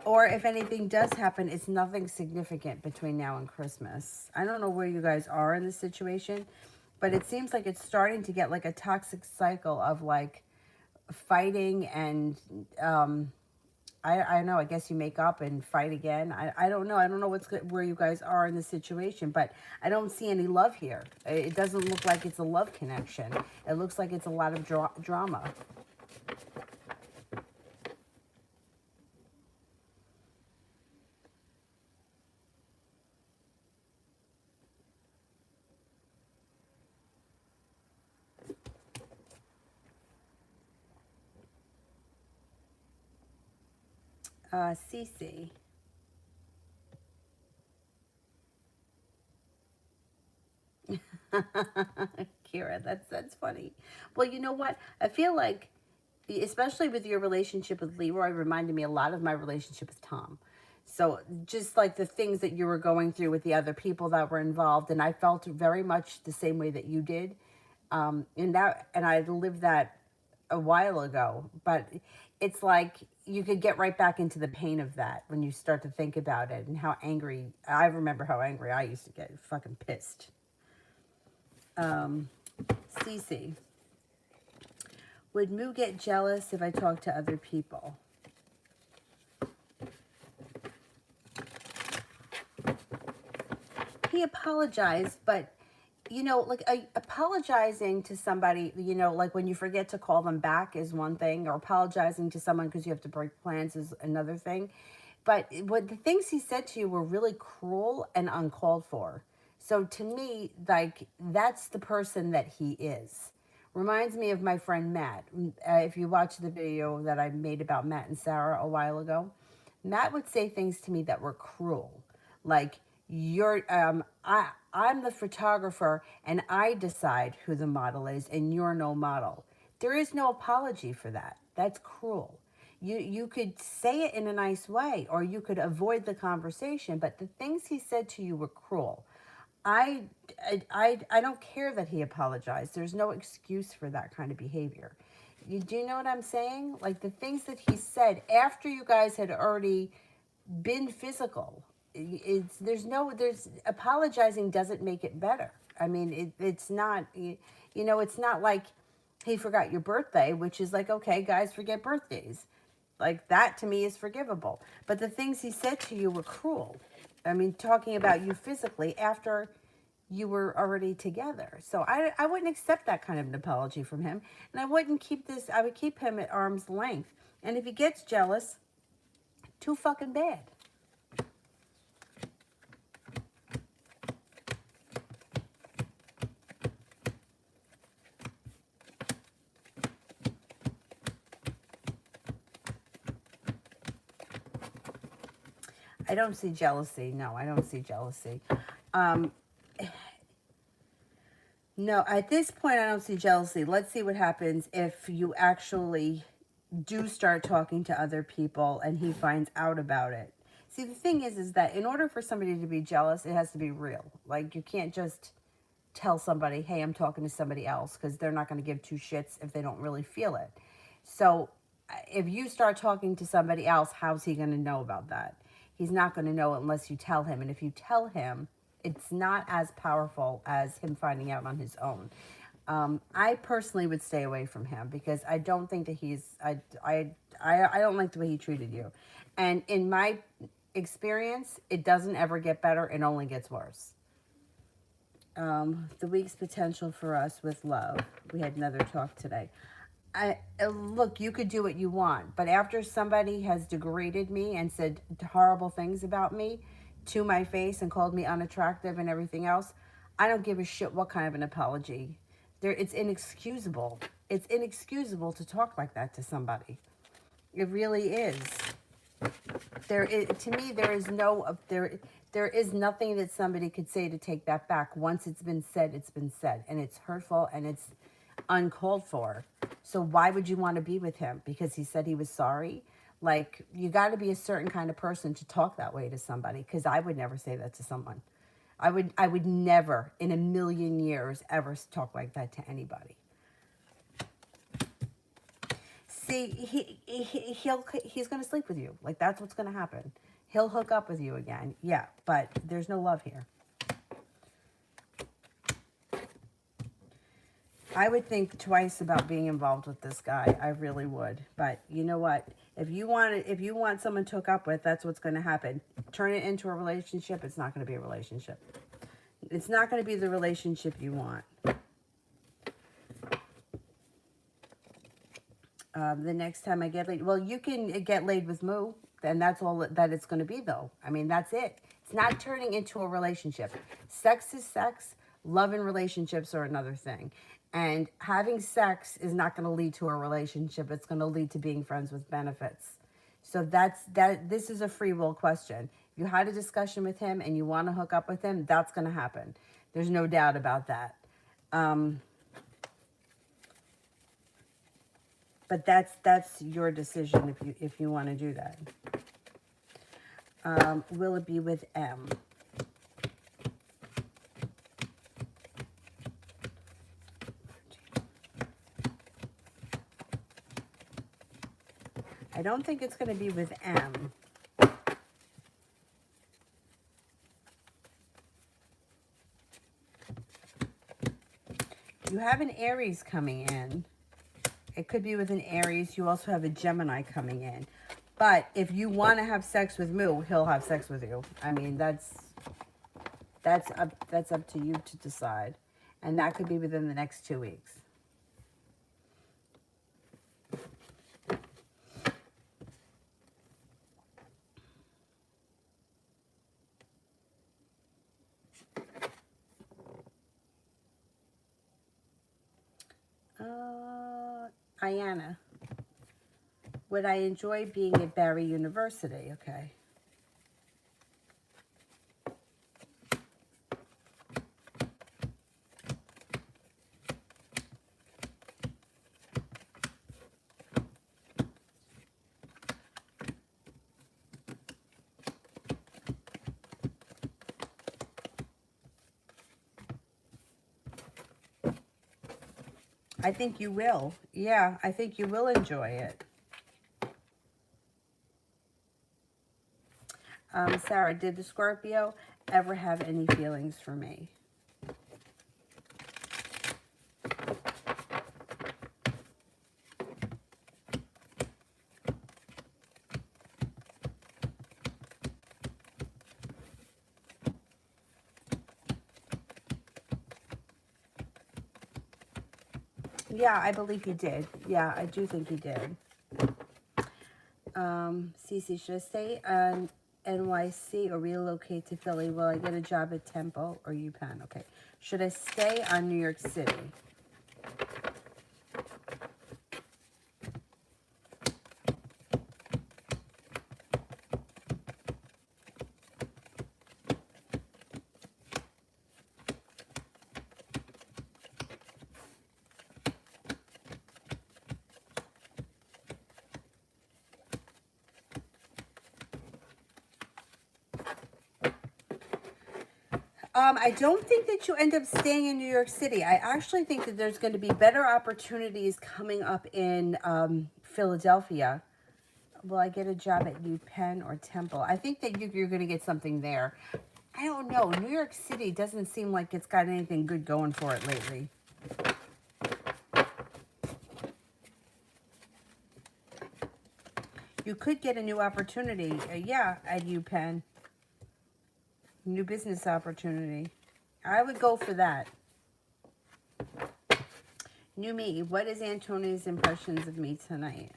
Speaker 1: Or if anything does happen, it's nothing significant between now and Christmas. I don't know where you guys are in this situation, but it seems like it's starting to get like a toxic cycle of like fighting and I don't know. I guess you make up and fight again. I don't know. I don't know where you guys are in the situation, but I don't see any love here. It doesn't look like it's a love connection. It looks like it's a lot of drama. Cece. Kira, that's funny. Well, you know what? I feel like, especially with your relationship with Leroy, reminded me a lot of my relationship with Tom. So just like the things that you were going through with the other people that were involved, and I felt very much the same way that you did. And I lived that a while ago, but it's like you could get right back into the pain of that when you start to think about it and how angry. I remember how angry I used to get, fucking pissed. Cece, would Moo get jealous if I talk to other people? He apologized, but you know, like apologizing to somebody, you know, like when you forget to call them back is one thing, or apologizing to someone because you have to break plans is another thing. But what the things he said to you were really cruel and uncalled for. So to me, like, that's the person that he is. Reminds me of my friend Matt. If you watch the video that I made about Matt and Sarah a while ago, Matt would say things to me that were cruel. Like, I'm the photographer and I decide who the model is and you're no model. There is no apology for that. That's cruel. You could say it in a nice way or you could avoid the conversation, but the things he said to you were cruel. I, I don't care that he apologized. There's no excuse for that kind of behavior. Do you know what I'm saying? Like the things that he said after you guys had already been physical. There's apologizing doesn't make it better. I mean, it's not, it's not like he forgot your birthday, which is like, okay, guys forget birthdays. Like that to me is forgivable. But the things he said to you were cruel. I mean, talking about you physically after you were already together. So I wouldn't accept that kind of an apology from him. And I would keep him at arm's length. And if he gets jealous, too fucking bad. I don't see jealousy. No, I don't see jealousy. No, at this point, I don't see jealousy. Let's see what happens if you actually do start talking to other people and he finds out about it. See, the thing is that in order for somebody to be jealous, it has to be real. Like, you can't just tell somebody, hey, I'm talking to somebody else, because they're not going to give two shits if they don't really feel it. So if you start talking to somebody else, how's he going to know about that? He's not going to know unless you tell him. And if you tell him, it's not as powerful as him finding out on his own. I personally would stay away from him because I don't think that I don't like the way he treated you. And in my experience, it doesn't ever get better. It only gets worse. The week's potential for us with love. We had another talk today. Look, you could do what you want, but after somebody has degraded me and said horrible things about me to my face and called me unattractive and everything else, I don't give a shit what kind of an apology. It's inexcusable. It's inexcusable to talk like that to somebody. It really is. To me, there is nothing that somebody could say to take that back. Once it's been said, and it's hurtful and it's uncalled for. So why would you want to be with him? Because he said he was sorry? Like, you got to be a certain kind of person to talk that way to somebody, because I would never say that to someone. I would never in a million years ever talk like that to anybody. See, he's going to sleep with you. Like, that's what's going to happen. He'll hook up with you again. Yeah, but there's no love here. I would think twice about being involved with this guy. I really would. But you know what? If you want someone to hook up with, that's what's going to happen. Turn it into a relationship. It's not going to be a relationship. It's not going to be the relationship you want. The next time I get laid, well, you can get laid with Moo, and that's all that it's going to be, though. I mean, that's it. It's not turning into a relationship. Sex is sex. Love and relationships are another thing. And having sex is not going to lead to a relationship. It's going to lead to being friends with benefits. So this is a free will question. If you had a discussion with him and you want to hook up with him, that's going to happen. There's no doubt about that. But that's your decision if you want to do that. Will it be with M? I don't think it's going to be with M. You have an Aries coming in. It could be with an Aries. You also have a Gemini coming in. But if you want to have sex with Moo, he'll have sex with you. I mean, that's up to you to decide. And that could be within the next 2 weeks. Ayana. Would I enjoy being at Barry University? Okay. I think you will. Yeah, I think you will enjoy it. Sarah, did the Scorpio ever have any feelings for me? Yeah, I believe he did. Yeah, I do think he did. Cece, should I stay on NYC or relocate to Philly? Will I get a job at Temple or UPenn? Okay. Should I stay on New York City? I don't think that you end up staying in New York City. I actually think that there's going to be better opportunities coming up in Philadelphia. Will I get a job at UPenn or Temple? I think that you're going to get something there. I don't know. New York City doesn't seem like it's got anything good going for it lately. You could get a new opportunity. Yeah, at UPenn. New business opportunity. I would go for that. New me. What is Antonia's impressions of me tonight?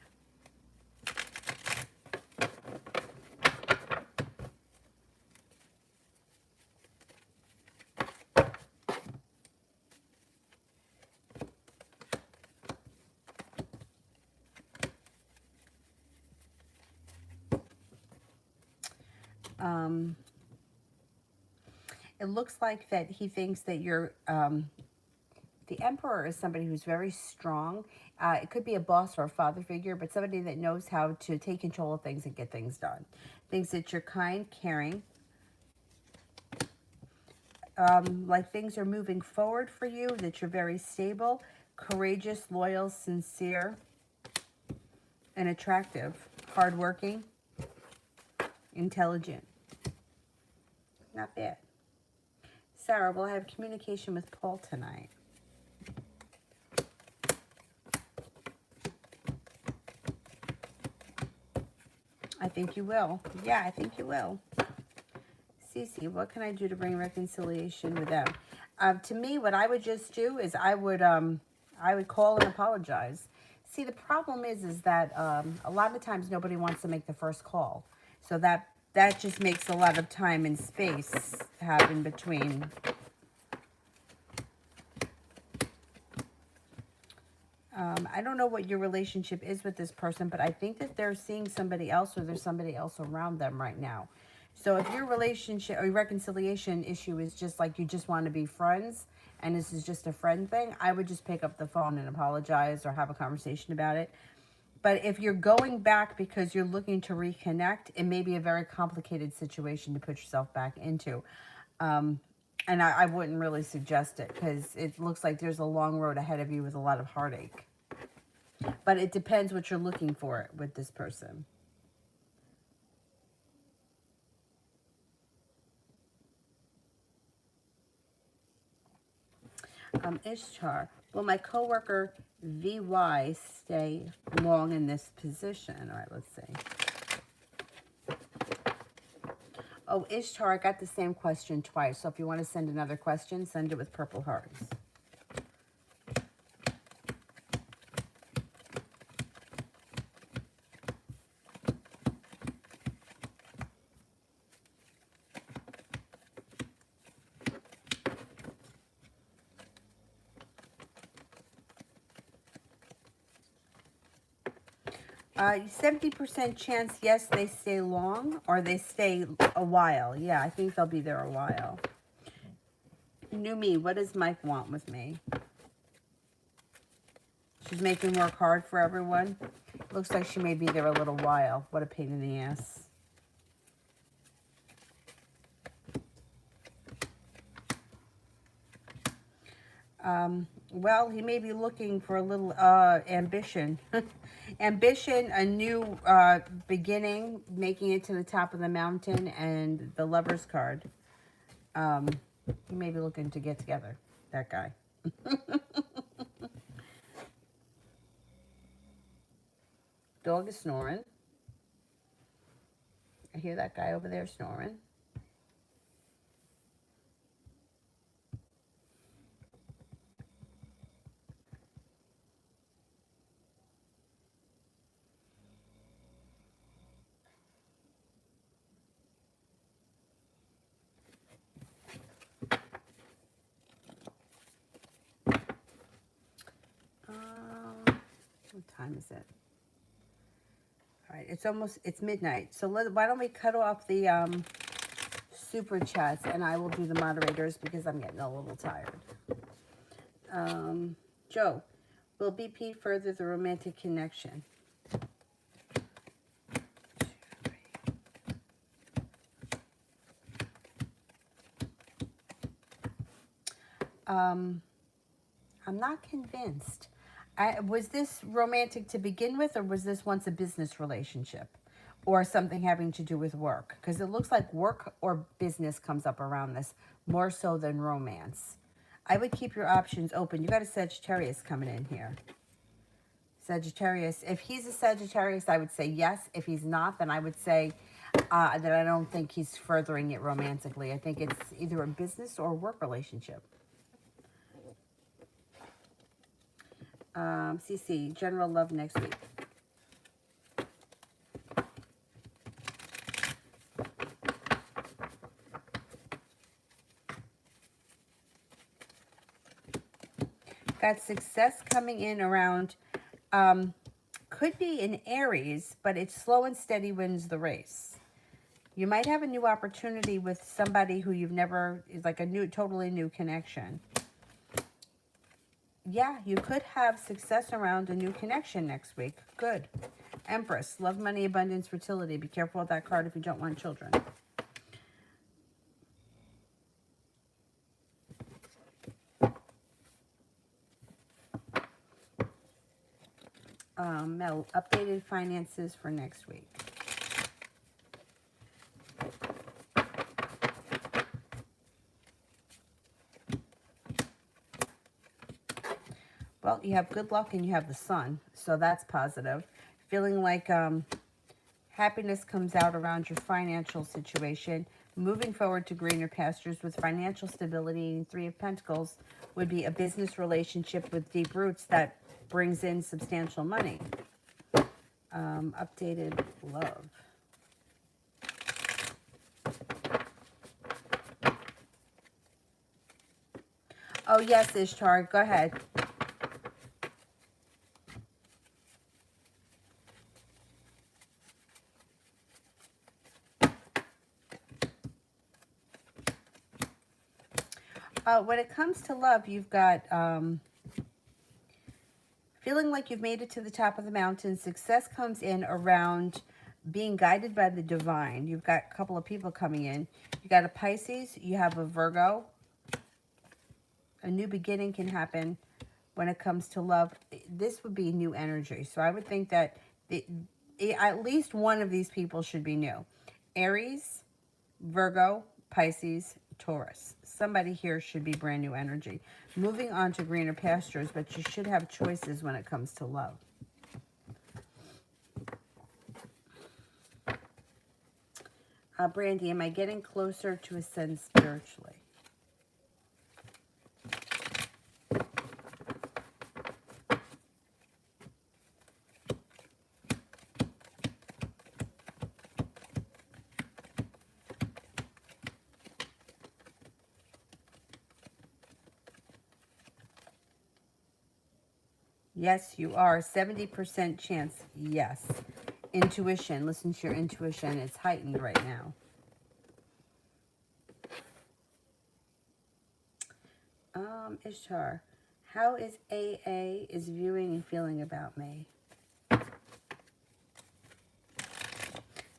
Speaker 1: It looks like that he thinks that you're, the Emperor is somebody who's very strong. It could be a boss or a father figure, but somebody that knows how to take control of things and get things done. Thinks that you're kind, caring. Like things are moving forward for you, that you're very stable, courageous, loyal, sincere, and attractive, hardworking, intelligent. Not bad. Sarah, will I have communication with Paul tonight? I think you will. Yeah, I think you will. Cece, what can I do to bring reconciliation with them? To me, what I would just do is I would call and apologize. See, the problem is that a lot of times nobody wants to make the first call. So that just makes a lot of time and space happen between. I don't know what your relationship is with this person, but I think that they're seeing somebody else or there's somebody else around them right now. So if your relationship or your reconciliation issue is just like you just want to be friends and this is just a friend thing, I would just pick up the phone and apologize or have a conversation about it. But if you're going back because you're looking to reconnect, it may be a very complicated situation to put yourself back into. And I wouldn't really suggest it because it looks like there's a long road ahead of you with a lot of heartache. But it depends what you're looking for with this person. Ishtar, will my coworker VY stay long in this position? All right, let's see. Oh, Ishtar, I got the same question twice. So if you want to send another question, send it with purple hearts. 70% chance, yes, they stay long or they stay a while. Yeah, I think they'll be there a while. New me, what does Mike want with me? She's making work hard for everyone. Looks like she may be there a little while. What a pain in the ass. Well, he may be looking for a little ambition. Ambition, a new beginning, making it to the top of the mountain, and the Lover's card. He may be looking to get together, that guy. Dog is snoring. I hear that guy over there snoring. What time is it? All right, it's midnight. So why don't we cut off the super chats and I will do the moderators because I'm getting a little tired. Joe, will BP further the romantic connection? I'm not convinced. Was this romantic to begin with, or was this once a business relationship? Or something having to do with work? Because it looks like work or business comes up around this, more so than romance. I would keep your options open. You got a Sagittarius coming in here. Sagittarius. If he's a Sagittarius, I would say yes. If he's not, then I would say that I don't think he's furthering it romantically. I think it's either a business or work relationship. CC, general love next week. Got success coming in around, could be in Aries, but it's slow and steady wins the race. You might have a new opportunity with somebody who you've never, is like a new, totally new connection. Yeah, you could have success around a new connection next week. Good. Empress, love, money, abundance, fertility. Be careful with that card if you don't want children. Mel, updated finances for next week. Well, you have good luck and you have the sun, so that's positive. Feeling like happiness comes out around your financial situation. Moving forward to greener pastures with financial stability. And Three of Pentacles would be a business relationship with deep roots that brings in substantial money. Updated love. Oh, yes, Ishtar. Go ahead. When it comes to love, you've got feeling like you've made it to the top of the mountain. Success comes in around being guided by the divine. You've got a couple of people coming in. You got a Pisces. You have a Virgo. A new beginning can happen. when it comes to love, this would be new energy. So I would think that at least one of these people should be new. Aries, Virgo, Pisces, Taurus. Somebody here should be brand new energy. Moving on to greener pastures, but you should have choices when it comes to love. Brandy, am I getting closer to ascend spiritually? Yes, you are. 70% chance. Yes. Intuition. Listen to your intuition. It's heightened right now. Ishtar, how is AA is viewing and feeling about me?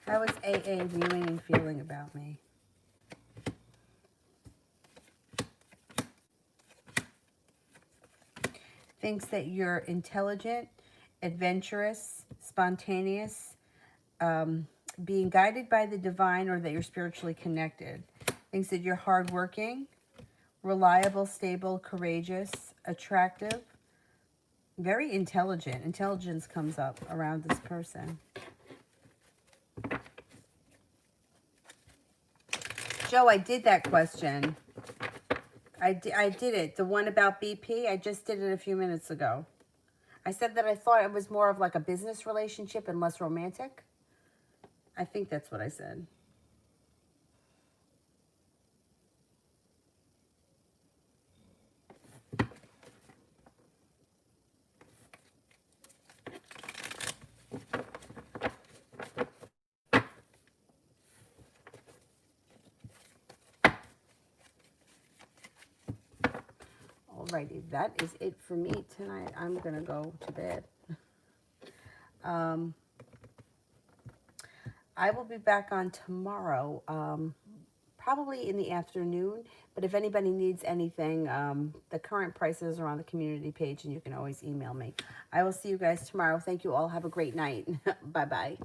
Speaker 1: How is AA viewing and feeling about me? Thinks that you're intelligent, adventurous, spontaneous, being guided by the divine, or that you're spiritually connected. Thinks that you're hardworking, reliable, stable, courageous, attractive, very intelligent. Intelligence comes up around this person. Joe, I did that question. I did it. The one about BP, I just did it a few minutes ago. I said that I thought it was more of like a business relationship and less romantic. I think that's what I said. Alrighty, that is it for me tonight. I'm going to go to bed. I will be back on tomorrow, probably in the afternoon. But if anybody needs anything, the current prices are on the community page, and you can always email me. I will see you guys tomorrow. Thank you all. Have a great night. Bye-bye.